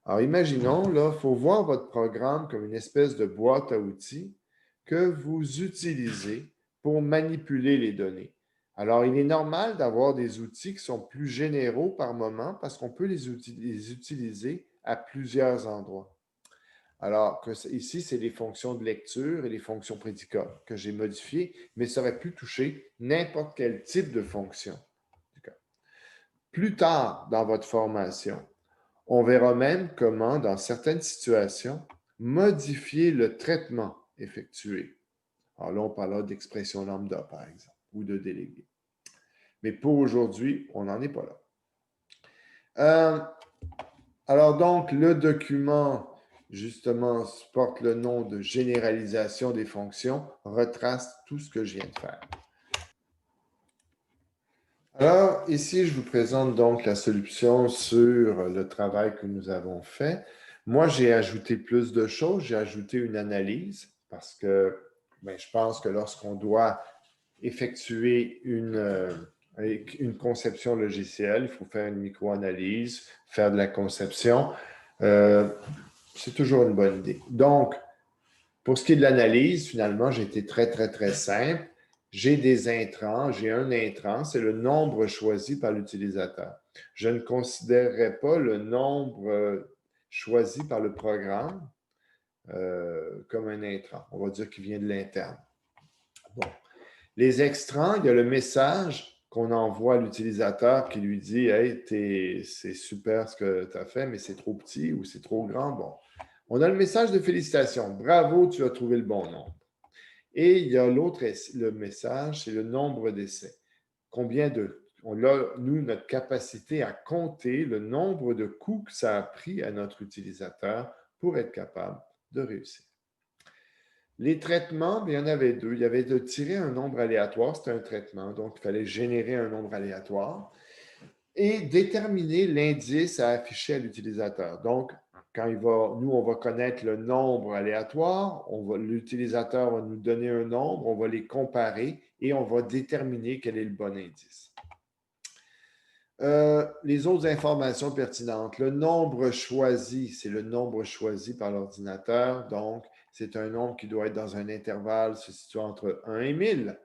Alors, imaginons, là, il faut voir votre programme comme une espèce de boîte à outils que vous utilisez pour manipuler les données. Alors, il est normal d'avoir des outils qui sont plus généraux par moment parce qu'on peut les utiliser à plusieurs endroits. Alors, ici, c'est les fonctions de lecture et les fonctions prédicats que j'ai modifiées, mais ça aurait pu toucher n'importe quel type de fonction. Plus tard dans votre formation, on verra même comment, dans certaines situations, modifier le traitement effectué. Alors là, on parlera d'expression lambda, par exemple, ou de délégué. Mais pour aujourd'hui, on n'en est pas là. Alors donc, le document, justement, porte le nom de généralisation des fonctions, retrace tout ce que je viens de faire. Alors, ici, je vous présente donc la solution sur le travail que nous avons fait. Moi, j'ai ajouté plus de choses. J'ai ajouté une analyse parce que je pense que lorsqu'on doit effectuer une conception logicielle, il faut faire une micro-analyse, faire de la conception. C'est toujours une bonne idée. Donc, pour ce qui est de l'analyse, finalement, j'ai été très, très, très simple. J'ai des intrants. J'ai un intrant, c'est le nombre choisi par l'utilisateur. Je ne considérerai pas le nombre choisi par le programme comme un intrant. On va dire qu'il vient de l'interne. Bon. Les extrants, il y a le message qu'on envoie à l'utilisateur qui lui dit « Hey, c'est super ce que tu as fait, mais c'est trop petit ou c'est trop grand. » Bon. On a le message de félicitations. Bravo, tu as trouvé le bon nombre. Et il y a le message, c'est le nombre d'essais. Nous, notre capacité à compter le nombre de coups que ça a pris à notre utilisateur pour être capable de réussir. Les traitements, il y en avait deux. Il y avait de tirer un nombre aléatoire, c'était un traitement, donc il fallait générer un nombre aléatoire et déterminer l'indice à afficher à l'utilisateur. Donc, nous, on va connaître le nombre aléatoire, l'utilisateur va nous donner un nombre, on va les comparer et on va déterminer quel est le bon indice. Les autres informations pertinentes. Le nombre choisi, c'est le nombre choisi par l'ordinateur. Donc, c'est un nombre qui doit être dans un intervalle se situant entre 1 et 1000.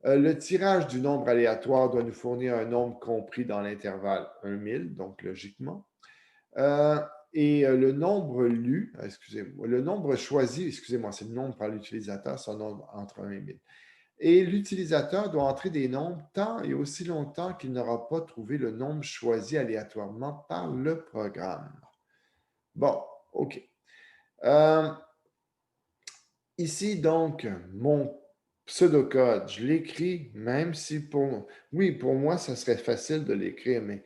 Le tirage du nombre aléatoire doit nous fournir un nombre compris dans l'intervalle 1-1000, donc logiquement. Le nombre lu, le nombre choisi, c'est le nombre par l'utilisateur, c'est un nombre entre 1 et 1000. Et l'utilisateur doit entrer des nombres tant et aussi longtemps qu'il n'aura pas trouvé le nombre choisi aléatoirement par le programme. Bon, OK. Ici, donc, mon pseudocode, je l'écris, même si pour moi, ça serait facile de l'écrire, mais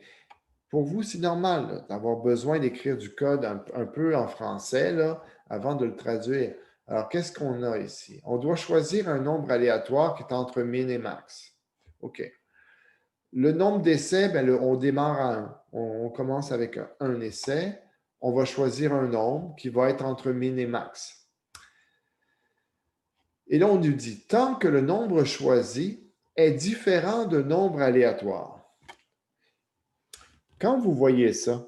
pour vous, c'est normal d'avoir besoin d'écrire du code un peu en français là, avant de le traduire. Alors, qu'est-ce qu'on a ici? On doit choisir un nombre aléatoire qui est entre min et max. OK. Le nombre d'essais, on démarre à 1. On commence avec un essai. On va choisir un nombre qui va être entre min et max. Et là, on nous dit, tant que le nombre choisi est différent de nombre aléatoire. Quand vous voyez ça,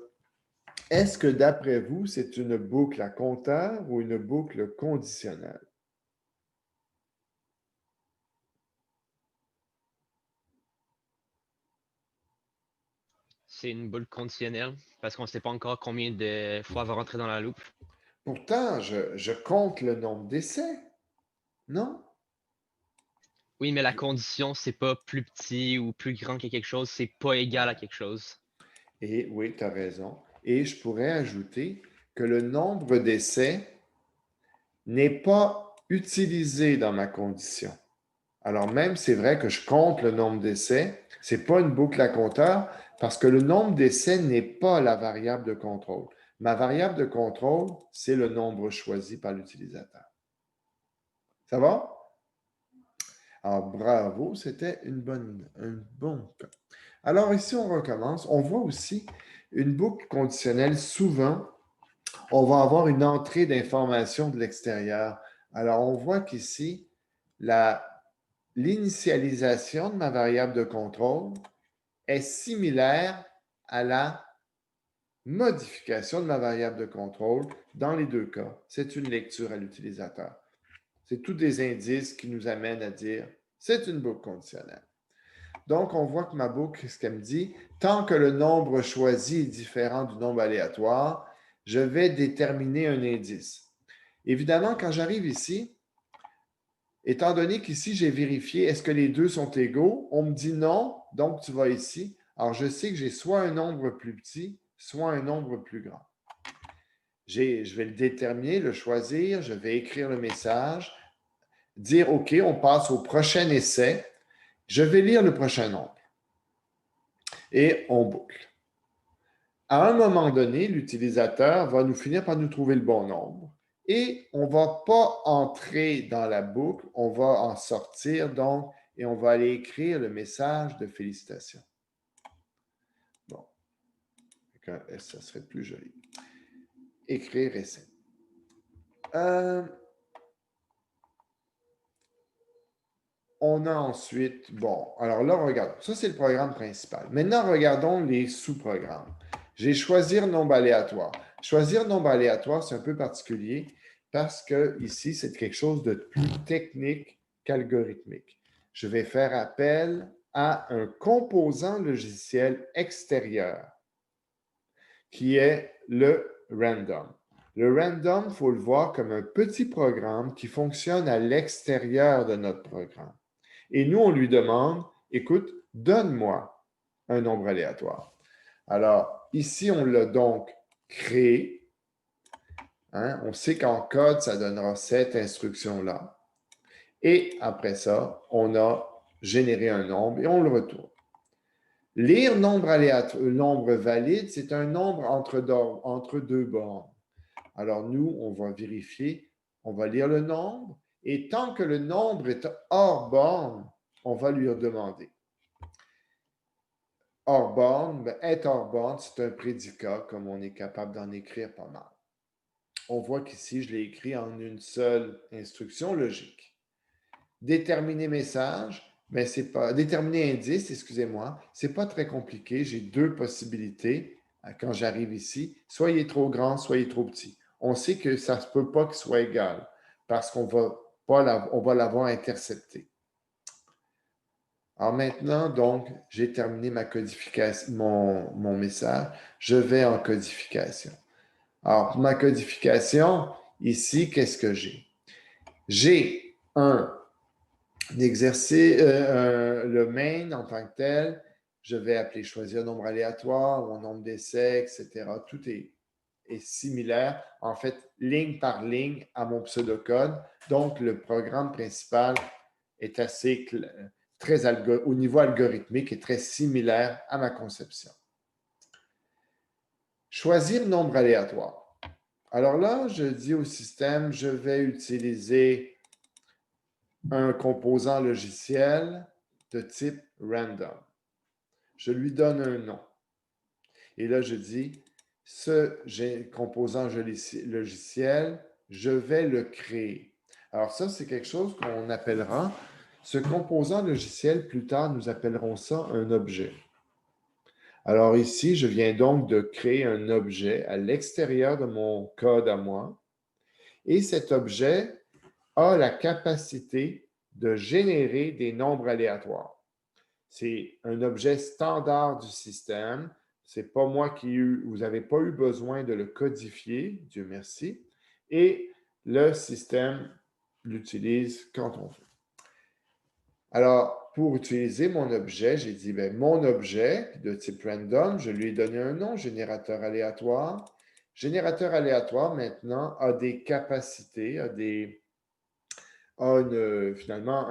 est-ce que d'après vous, c'est une boucle à compteur ou une boucle conditionnelle? C'est une boucle conditionnelle parce qu'on ne sait pas encore combien de fois va rentrer dans la loupe. Pourtant, je compte le nombre d'essais, non? Oui, mais la condition, c'est pas plus petit ou plus grand que quelque chose, c'est pas égal à quelque chose. Et oui, tu as raison. Et je pourrais ajouter que le nombre d'essais n'est pas utilisé dans ma condition. Alors même, c'est vrai que je compte le nombre d'essais, ce n'est pas une boucle à compteur parce que le nombre d'essais n'est pas la variable de contrôle. Ma variable de contrôle, c'est le nombre choisi par l'utilisateur. Ça va? Alors, bravo, c'était un bon cas. Alors, ici, on recommence. On voit aussi une boucle conditionnelle. Souvent, on va avoir une entrée d'informations de l'extérieur. Alors, on voit qu'ici, l'initialisation de ma variable de contrôle est similaire à la modification de ma variable de contrôle dans les deux cas. C'est une lecture à l'utilisateur. C'est tous des indices qui nous amènent à dire c'est une boucle conditionnelle. Donc, on voit que ma boucle, ce qu'elle me dit, tant que le nombre choisi est différent du nombre aléatoire, je vais déterminer un indice. Évidemment, quand j'arrive ici, étant donné qu'ici, j'ai vérifié est-ce que les deux sont égaux, on me dit non, donc tu vas ici. Alors, je sais que j'ai soit un nombre plus petit, soit un nombre plus grand. Je vais le déterminer, le choisir, je vais écrire le message, dire OK, on passe au prochain essai. Je vais lire le prochain nombre. Et on boucle. À un moment donné, l'utilisateur va nous finir par nous trouver le bon nombre et on ne va pas entrer dans la boucle, on va en sortir donc et on va aller écrire le message de félicitations. Bon, ça serait plus joli. Écrire essai. On a ensuite, alors là, regardons. Ça, c'est le programme principal. Maintenant, regardons les sous-programmes. J'ai choisir nombre aléatoire. Choisir nombre aléatoire, c'est un peu particulier parce que ici, c'est quelque chose de plus technique qu'algorithmique. Je vais faire appel à un composant logiciel extérieur qui est le random. Le random, il faut le voir comme un petit programme qui fonctionne à l'extérieur de notre programme. Et nous, on lui demande, écoute, donne-moi un nombre aléatoire. Alors, ici, on l'a donc créé. On sait qu'en code, ça donnera cette instruction-là. Et après ça, on a généré un nombre et on le retourne. Lire nombre aléatoire, nombre valide, c'est un nombre entre deux bornes. Alors, nous, on va vérifier, on va lire le nombre et tant que le nombre est hors borne, on va lui demander. Hors borne, être hors borne, c'est un prédicat, comme on est capable d'en écrire pas mal. on voit qu'ici, je l'ai écrit en une seule instruction logique. Déterminer message, mais c'est pas. Déterminer indice, excusez-moi, c'est pas très compliqué. J'ai deux possibilités quand j'arrive ici. Soit il est trop grand, soit il est trop petit. On sait que ça ne se peut pas qu'il soit égal parce qu'on va l'avoir intercepté. Alors maintenant, donc, j'ai terminé ma codification, mon message. Je vais en codification. Alors, pour ma codification, ici, qu'est-ce que j'ai? J'ai un exercice, le main en tant que tel. Je vais appeler choisir nombre aléatoire, mon nombre d'essais, etc. Tout est similaire, en fait, ligne par ligne à mon pseudocode. Donc, le programme principal est assez très au niveau algorithmique est très similaire à ma conception. Choisir nombre aléatoire. Alors là, je dis au système, je vais utiliser un composant logiciel de type random. Je lui donne un nom. Et là, je dis, ce composant logiciel, je vais le créer. Alors ça, c'est quelque chose qu'on appellera, ce composant logiciel, plus tard, nous appellerons ça un objet. Alors ici, je viens donc de créer un objet à l'extérieur de mon code à moi. Et cet objet a la capacité de générer des nombres aléatoires. C'est un objet standard du système. C'est pas moi vous n'avez pas eu besoin de le codifier, Dieu merci. Et le système l'utilise quand on veut. Alors, pour utiliser mon objet, j'ai dit, mon objet de type random, je lui ai donné un nom, générateur aléatoire. Générateur aléatoire, maintenant, a des capacités, finalement,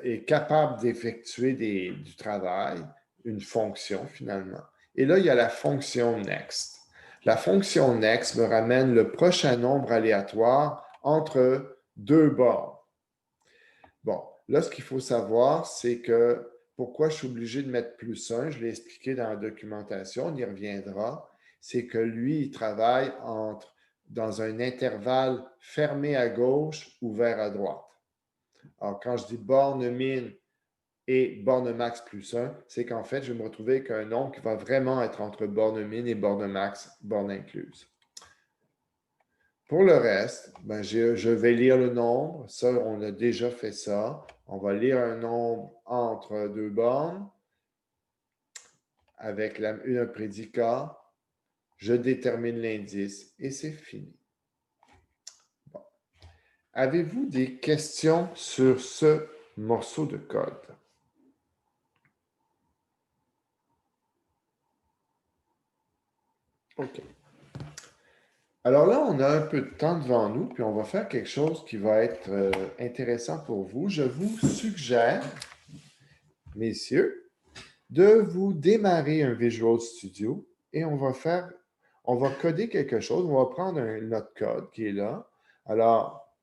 est capable d'effectuer du travail, une fonction, finalement. Et là, il y a la fonction next. La fonction next me ramène le prochain nombre aléatoire entre deux bornes. Bon, là, ce qu'il faut savoir, c'est que pourquoi je suis obligé de mettre +1, je l'ai expliqué dans la documentation, on y reviendra, c'est que lui, il travaille dans un intervalle fermé à gauche, ouvert à droite. Alors, quand je dis borne min et borne max +1, c'est qu'en fait, je vais me retrouver avec un nombre qui va vraiment être entre borne min et borne max, borne incluse. Pour le reste, je vais lire le nombre. Ça, on a déjà fait ça. On va lire un nombre entre deux bornes avec un prédicat. Je détermine l'indice et c'est fini. Bon. Avez-vous des questions sur ce morceau de code? OK. Alors là, on a un peu de temps devant nous, puis on va faire quelque chose qui va être intéressant pour vous. Je vous suggère, messieurs, de vous démarrer un Visual Studio et on va coder quelque chose. On va prendre notre code qui est là. Alors,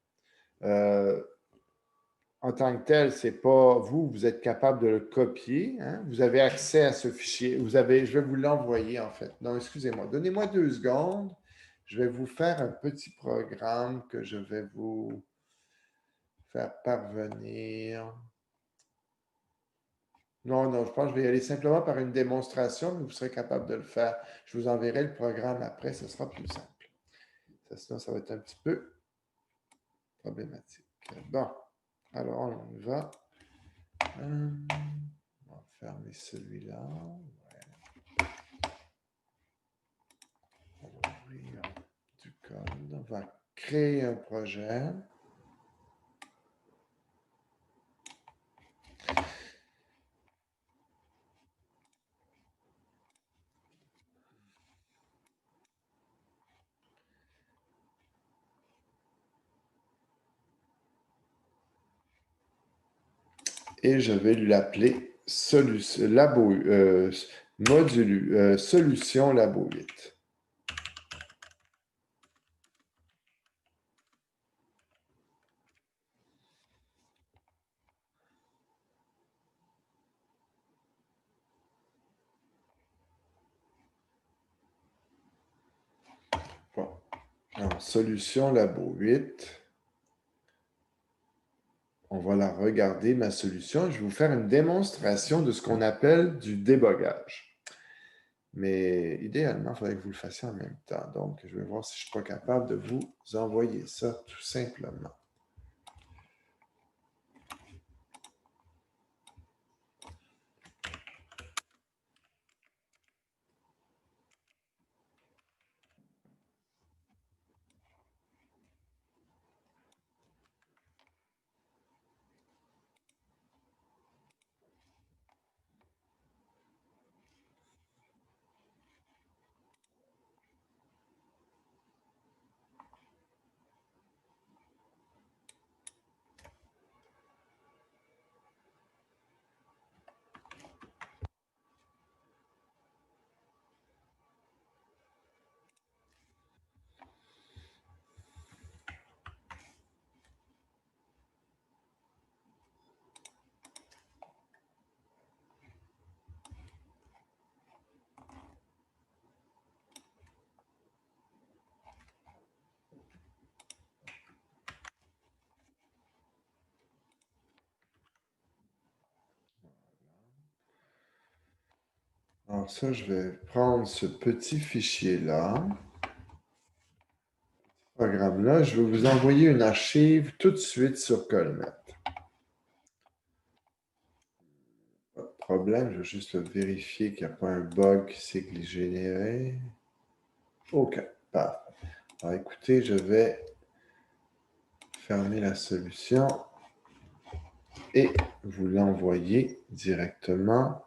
en tant que tel, c'est pas vous êtes capable de le copier. Hein? Vous avez accès à ce fichier. Je vais vous l'envoyer en fait. Non, excusez-moi. Donnez-moi 2 secondes. Je vais vous faire un petit programme que je vais vous faire parvenir. Non, je pense que je vais y aller simplement par une démonstration, mais vous serez capable de le faire. Je vous enverrai le programme après, ce sera plus simple. Sinon, ça va être un petit peu problématique. Bon, alors on y va. On va fermer celui-là. Ouais. On va ouvrir du code. On va créer un projet. Et je vais l'appeler solution Labo 8. Bon. Alors, solution Labo 8. On va la regarder, ma solution. Je vais vous faire une démonstration de ce qu'on appelle du débogage. Mais idéalement, il faudrait que vous le fassiez en même temps. Donc, je vais voir si je ne suis pas capable de vous envoyer ça tout simplement. Alors ça, je vais prendre ce petit fichier-là, ce programme-là. Je vais vous envoyer une archive tout de suite sur Colnet. Pas de problème, je vais juste vérifier qu'il n'y a pas un bug qui s'est généré. OK, parfait. Alors écoutez, je vais fermer la solution et vous l'envoyer directement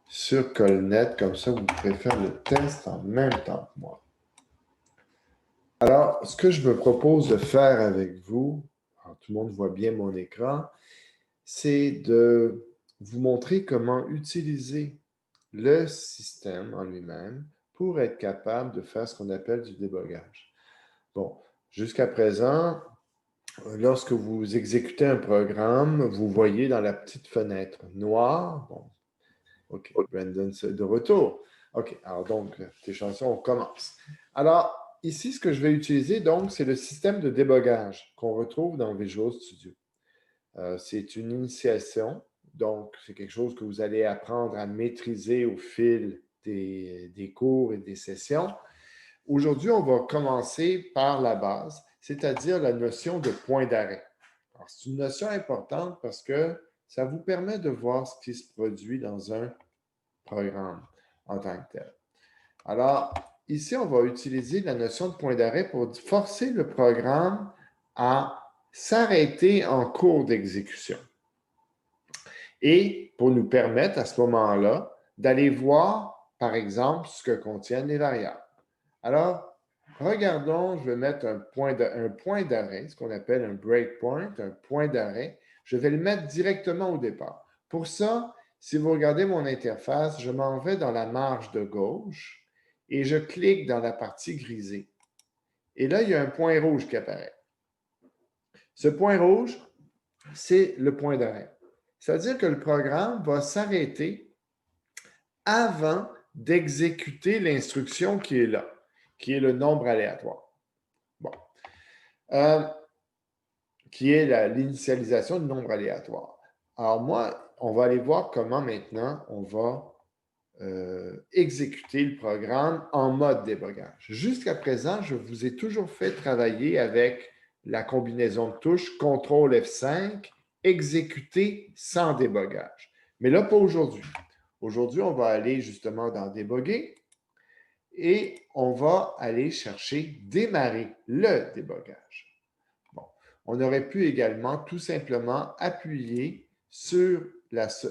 sur Colnet. Comme ça, vous pourrez faire le test en même temps que moi. Alors, ce que je me propose de faire avec vous, alors tout le monde voit bien mon écran, c'est de vous montrer comment utiliser le système en lui-même pour être capable de faire ce qu'on appelle du débogage. Bon, jusqu'à présent, lorsque vous exécutez un programme, vous voyez dans la petite fenêtre noire, bon, OK, Brandon, c'est de retour. OK, alors donc, tes chansons, on commence. Alors, ici, ce que je vais utiliser, donc, c'est le système de débogage qu'on retrouve dans Visual Studio. C'est une initiation, donc c'est quelque chose que vous allez apprendre à maîtriser au fil des cours et des sessions. Aujourd'hui, on va commencer par la base, c'est-à-dire la notion de point d'arrêt. Alors, c'est une notion importante parce que ça vous permet de voir ce qui se produit dans un programme en tant que tel. Alors, ici, on va utiliser la notion de point d'arrêt pour forcer le programme à s'arrêter en cours d'exécution. Et pour nous permettre à ce moment-là d'aller voir, par exemple, ce que contiennent les variables. Alors, regardons, je vais mettre un point d'arrêt, ce qu'on appelle un breakpoint, un point d'arrêt. Je vais le mettre directement au départ. Pour ça, si vous regardez mon interface, je m'en vais dans la marge de gauche et je clique dans la partie grisée. Et là, il y a un point rouge qui apparaît. Ce point rouge, c'est le point d'arrêt. C'est-à-dire que le programme va s'arrêter avant d'exécuter l'instruction qui est là, qui est le nombre aléatoire. Bon. Qui est l'initialisation du nombre aléatoire. Alors moi, on va aller voir comment maintenant on va exécuter le programme en mode débogage. Jusqu'à présent, je vous ai toujours fait travailler avec la combinaison de touches CTRL F5, exécuter sans débogage. Mais là, pas aujourd'hui. Aujourd'hui, on va aller justement dans déboguer et on va aller chercher démarrer le débogage. Bon, on aurait pu également tout simplement appuyer sur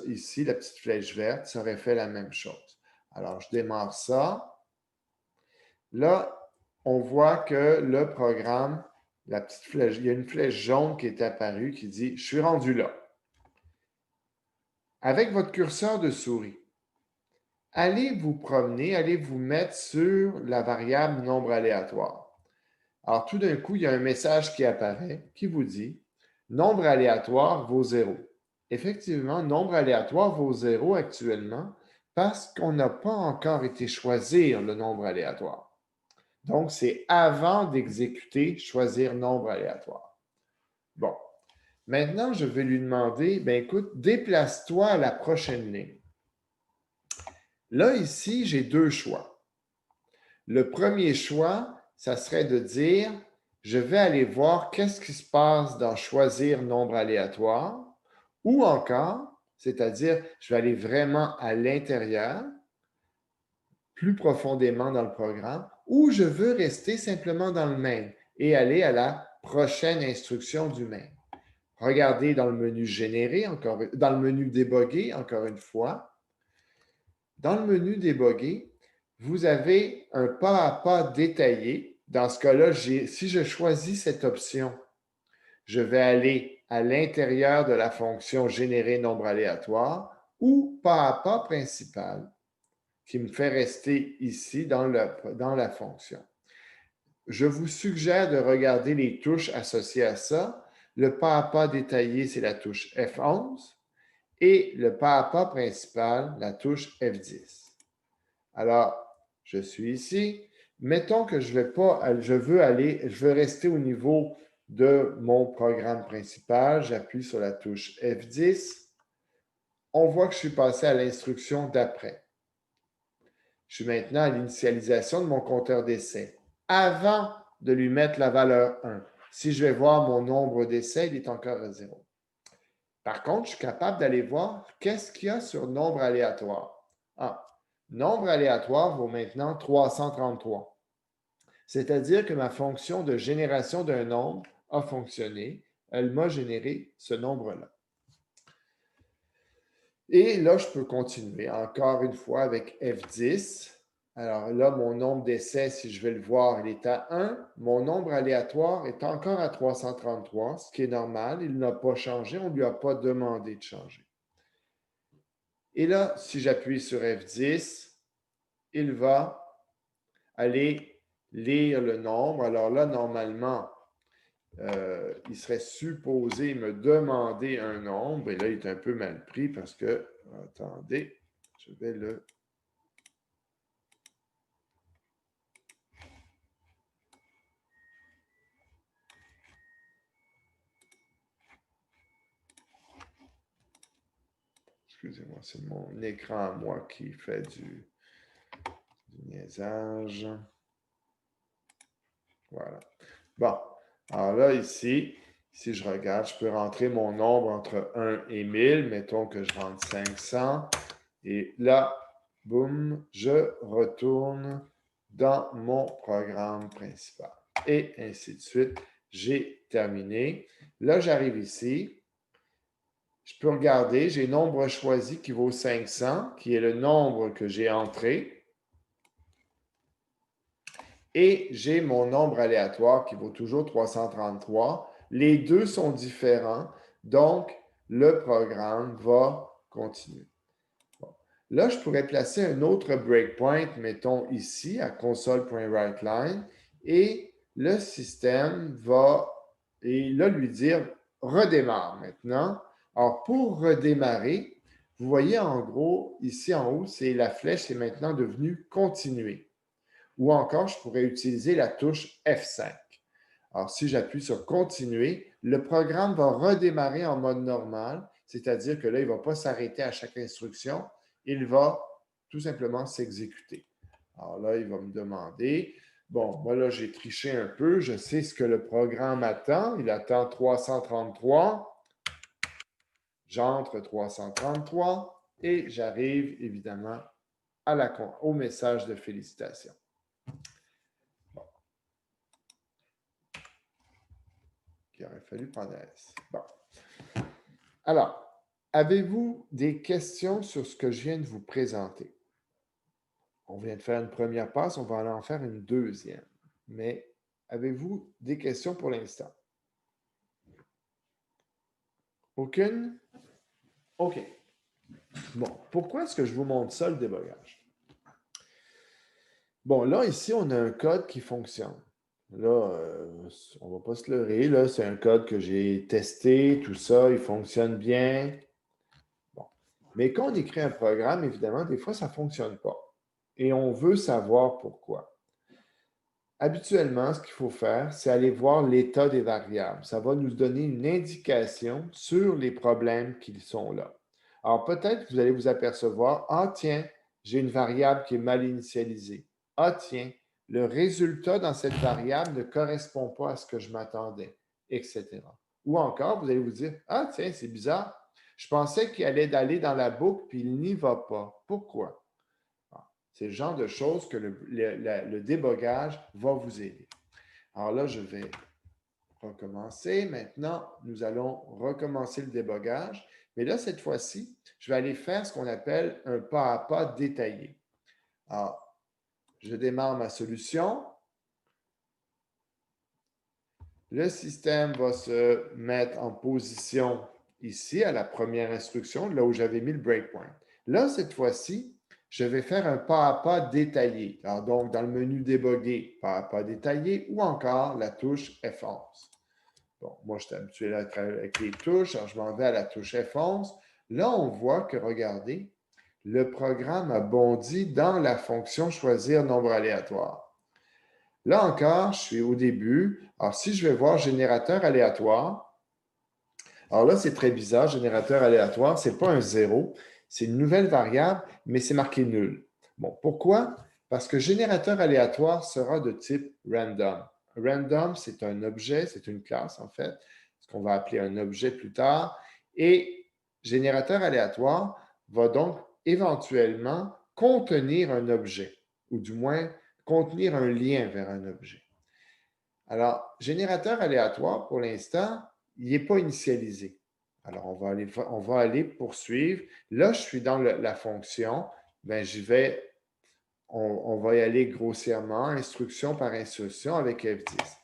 ici la petite flèche verte, ça aurait fait la même chose. Alors, je démarre ça. Là, on voit que le programme, la petite flèche, il y a une flèche jaune qui est apparue qui dit « Je suis rendu là ». Avec votre curseur de souris, allez vous promener, allez vous mettre sur la variable nombre aléatoire. Alors, tout d'un coup, il y a un message qui apparaît qui vous dit « Nombre aléatoire vaut 0 ». Effectivement, nombre aléatoire vaut 0 actuellement parce qu'on n'a pas encore été choisir le nombre aléatoire. Donc, c'est avant d'exécuter choisir nombre aléatoire. Bon. Maintenant, je vais lui demander, ben écoute, déplace-toi à la prochaine ligne. Là, ici, j'ai deux choix. Le premier choix, ça serait de dire, je vais aller voir qu'est-ce qui se passe dans choisir nombre aléatoire, ou encore, c'est-à-dire, je vais aller vraiment à l'intérieur, plus profondément dans le programme, ou je veux rester simplement dans le main et aller à la prochaine instruction du main. Regardez dans le menu générer, dans le menu déboguer, encore une fois. Dans le menu déboguer, vous avez un pas à pas détaillé. Dans ce cas-là, si je choisis cette option, je vais aller à l'intérieur de la fonction générer nombre aléatoire ou pas à pas principal qui me fait rester ici dans la fonction. Je vous suggère de regarder les touches associées à ça. Le pas à pas détaillé, c'est la touche F11 et le pas à pas principal, la touche F10. Alors, je suis ici. Mettons que je veux rester au niveau de mon programme principal. J'appuie sur la touche F10. On voit que je suis passé à l'instruction d'après. Je suis maintenant à l'initialisation de mon compteur d'essai. Avant de lui mettre la valeur 1, si je vais voir mon nombre d'essais, il est encore à 0. Par contre, je suis capable d'aller voir qu'est-ce qu'il y a sur nombre aléatoire. Nombre aléatoire vaut maintenant 333. C'est-à-dire que ma fonction de génération d'un nombre a fonctionné. Elle m'a généré ce nombre-là. Et là, je peux continuer encore une fois avec F10. Alors là, mon nombre d'essais, si je vais le voir, il est à 1. Mon nombre aléatoire est encore à 333, ce qui est normal. Il n'a pas changé. On ne lui a pas demandé de changer. Et là, si j'appuie sur F10, il va aller lire le nombre. Alors là, normalement, il serait supposé me demander un nombre. Et là, il est un peu mal pris parce que, attendez, je vais le... Excusez-moi, c'est mon écran à moi qui fait du niaisage. Voilà. Bon, alors là, ici, si je regarde, je peux rentrer mon nombre entre 1 et 1000. Mettons que je rentre 500. Et là, boum, je retourne dans mon programme principal. Et ainsi de suite. J'ai terminé. Là, j'arrive ici. Je peux regarder, j'ai nombre choisi qui vaut 500, qui est le nombre que j'ai entré. Et j'ai mon nombre aléatoire qui vaut toujours 333. Les deux sont différents, donc le programme va continuer. Bon. Là, je pourrais placer un autre breakpoint, mettons ici, à console.writeLine, et le système va lui dire « redémarre » maintenant. Alors, pour redémarrer, vous voyez en gros, ici en haut, c'est la flèche est maintenant devenue « continuer ». Ou encore, je pourrais utiliser la touche F5. Alors, si j'appuie sur « Continuer », le programme va redémarrer en mode normal, c'est-à-dire que là, il ne va pas s'arrêter à chaque instruction, il va tout simplement s'exécuter. Alors là, il va me demander, bon, moi là, j'ai triché un peu, je sais ce que le programme attend, il attend 333, j'entre 333 et j'arrive évidemment au message de félicitations. Il aurait fallu prendre un S. Bon. Alors, avez-vous des questions sur ce que je viens de vous présenter? On vient de faire une première passe, on va en faire une deuxième. Mais avez-vous des questions pour l'instant? Aucune? OK. Bon, pourquoi est-ce que je vous montre ça, le débogage? Bon, là, ici, on a un code qui fonctionne. Là, on ne va pas se leurrer, là, c'est un code que j'ai testé, tout ça, il fonctionne bien. Bon. Mais quand on écrit un programme, évidemment, des fois, ça ne fonctionne pas. Et on veut savoir pourquoi. habituellement, ce qu'il faut faire, c'est aller voir l'état des variables. Ça va nous donner une indication sur les problèmes qui sont là. Alors, peut-être que vous allez vous apercevoir, ah tiens, j'ai une variable qui est mal initialisée. Ah tiens, le résultat dans cette variable ne correspond pas à ce que je m'attendais, etc. Ou encore, vous allez vous dire, ah tiens, c'est bizarre, je pensais qu'il allait aller dans la boucle, puis il n'y va pas. Pourquoi? C'est le genre de choses que le débogage va vous aider. Alors là, je vais recommencer. Maintenant, nous allons recommencer le débogage. Mais là, cette fois-ci, je vais aller faire ce qu'on appelle un pas à pas détaillé. Alors, je démarre ma solution. Le système va se mettre en position ici, à la première instruction, là où j'avais mis le breakpoint. Là, cette fois-ci, je vais faire un pas à pas détaillé. Alors, donc, dans le menu déboguer, pas à pas détaillé, ou encore la touche F11. Bon, moi, je suis habitué à travailler avec les touches, alors je m'en vais à la touche F11. Là, on voit que, regardez, le programme a bondi dans la fonction choisir nombre aléatoire. Là encore, je suis au début. Alors, si je vais voir générateur aléatoire, alors là, c'est très bizarre, générateur aléatoire, ce n'est pas un 0, c'est une nouvelle variable, mais c'est marqué nul. Bon, pourquoi? Parce que générateur aléatoire sera de type random. Random, c'est un objet, c'est une classe en fait, ce qu'on va appeler un objet plus tard. Et générateur aléatoire va donc éventuellement contenir un objet, ou du moins contenir un lien vers un objet. Alors, générateur aléatoire, pour l'instant, il n'est pas initialisé. Alors, on va aller poursuivre. Là, je suis dans la fonction. Bien, on va y aller grossièrement, instruction par instruction avec F10.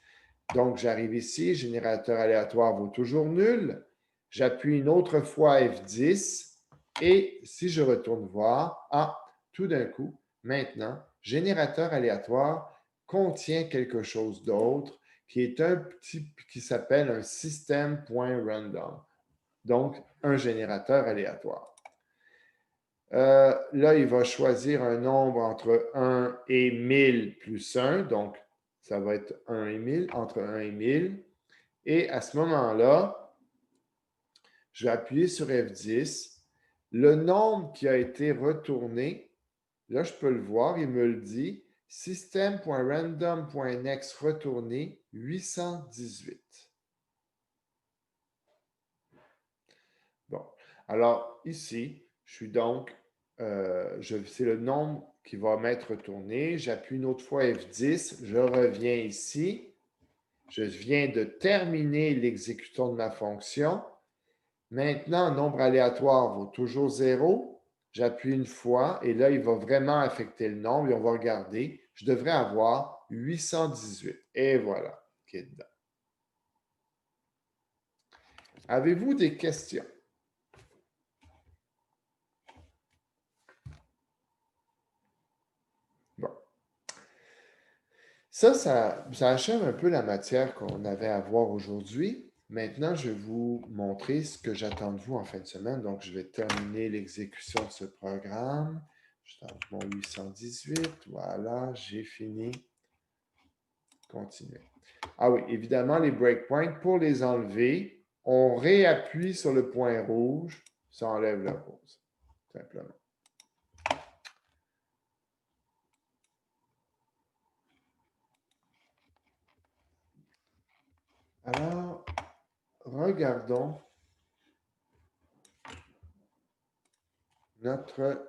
Donc, j'arrive ici, générateur aléatoire vaut toujours nul. J'appuie une autre fois F10 et si je retourne voir, tout d'un coup, maintenant, générateur aléatoire contient quelque chose d'autre qui s'appelle un système.random. Donc, un générateur aléatoire. Là, il va choisir un nombre entre 1 et 1000 plus 1. Donc, ça va être 1 et 1000, entre 1 et 1000. Et à ce moment-là, je vais appuyer sur F10. Le nombre qui a été retourné, là, je peux le voir, il me le dit. Système.random.next retourné 818. Bon, alors ici, je suis donc, c'est le nombre qui va m'être retourné. J'appuie une autre fois F10, je reviens ici. Je viens de terminer l'exécution de ma fonction. Maintenant, nombre aléatoire vaut toujours 0. J'appuie une fois et là, il va vraiment affecter le nombre et on va regarder. Je devrais avoir 818. Et voilà, qui est dedans. Avez-vous des questions? Bon. Ça achève un peu la matière qu'on avait à voir aujourd'hui. Maintenant, je vais vous montrer ce que j'attends de vous en fin de semaine. Donc, je vais terminer l'exécution de ce programme. Je tente mon 818. Voilà, j'ai fini. Continuer. Ah oui, évidemment, les breakpoints, pour les enlever, on réappuie sur le point rouge. Ça enlève la pause, simplement. Alors, regardons notre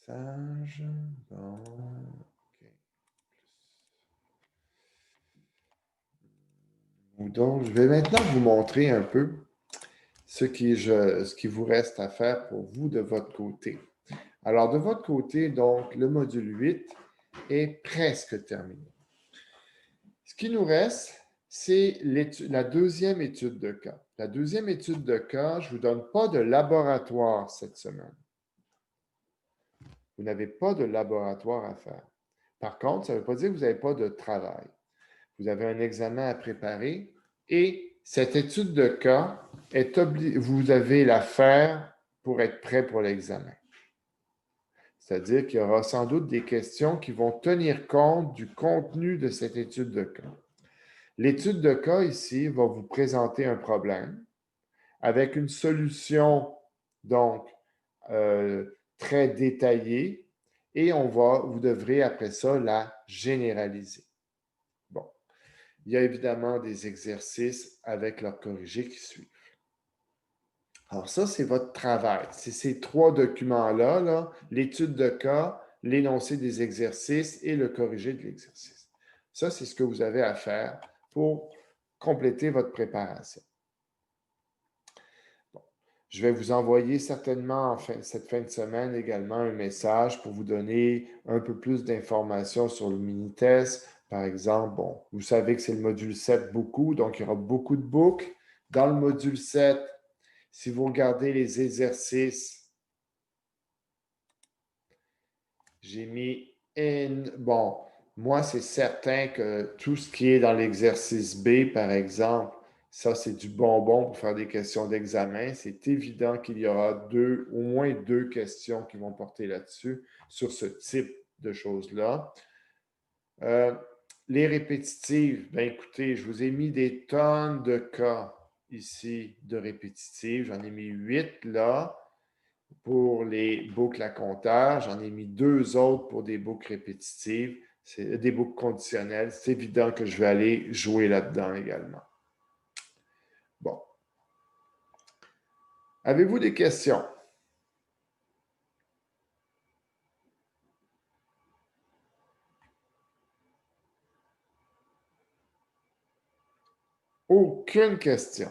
message. Bon, OK. Donc, je vais maintenant vous montrer un peu ce qui vous reste à faire pour vous de votre côté. Alors, de votre côté, donc, le module 8 est presque terminé. Ce qui nous reste, c'est la deuxième étude de cas. La deuxième étude de cas, je ne vous donne pas de laboratoire cette semaine. Vous n'avez pas de laboratoire à faire. Par contre, ça ne veut pas dire que vous n'avez pas de travail. Vous avez un examen à préparer et cette étude de cas, vous devez la faire pour être prêt pour l'examen. C'est-à-dire qu'il y aura sans doute des questions qui vont tenir compte du contenu de cette étude de cas. L'étude de cas ici va vous présenter un problème avec une solution donc très détaillée et vous devrez après ça la généraliser. Bon, il y a évidemment des exercices avec leur corrigé qui suivent. Alors ça, c'est votre travail. C'est ces 3 documents-là, l'étude de cas, l'énoncé des exercices et le corrigé de l'exercice. Ça, c'est ce que vous avez à faire pour compléter votre préparation. Bon. Je vais vous envoyer certainement cette fin de semaine également un message pour vous donner un peu plus d'informations sur le mini-test. Par exemple, bon, vous savez que c'est le module 7 beaucoup, donc il y aura beaucoup de boucles. Dans le module 7, si vous regardez les exercices, j'ai mis bon, moi, c'est certain que tout ce qui est dans l'exercice B, par exemple, ça, c'est du bonbon pour faire des questions d'examen. C'est évident qu'il y aura au moins 2 questions qui vont porter là-dessus, sur ce type de choses-là. Les répétitives, bien écoutez, je vous ai mis des tonnes de cas ici de répétitives. J'en ai mis 8 là pour les boucles à compteur. J'en ai mis 2 autres pour des boucles répétitives, des boucles conditionnelles. C'est évident que je vais aller jouer là-dedans également. Bon. Avez-vous des questions? Aucune question.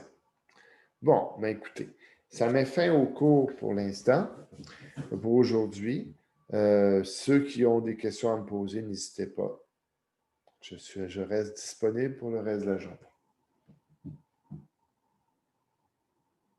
Bon, bien écoutez, ça met fin au cours pour l'instant, pour aujourd'hui. Ceux qui ont des questions à me poser, n'hésitez pas. Je reste disponible pour le reste de la journée.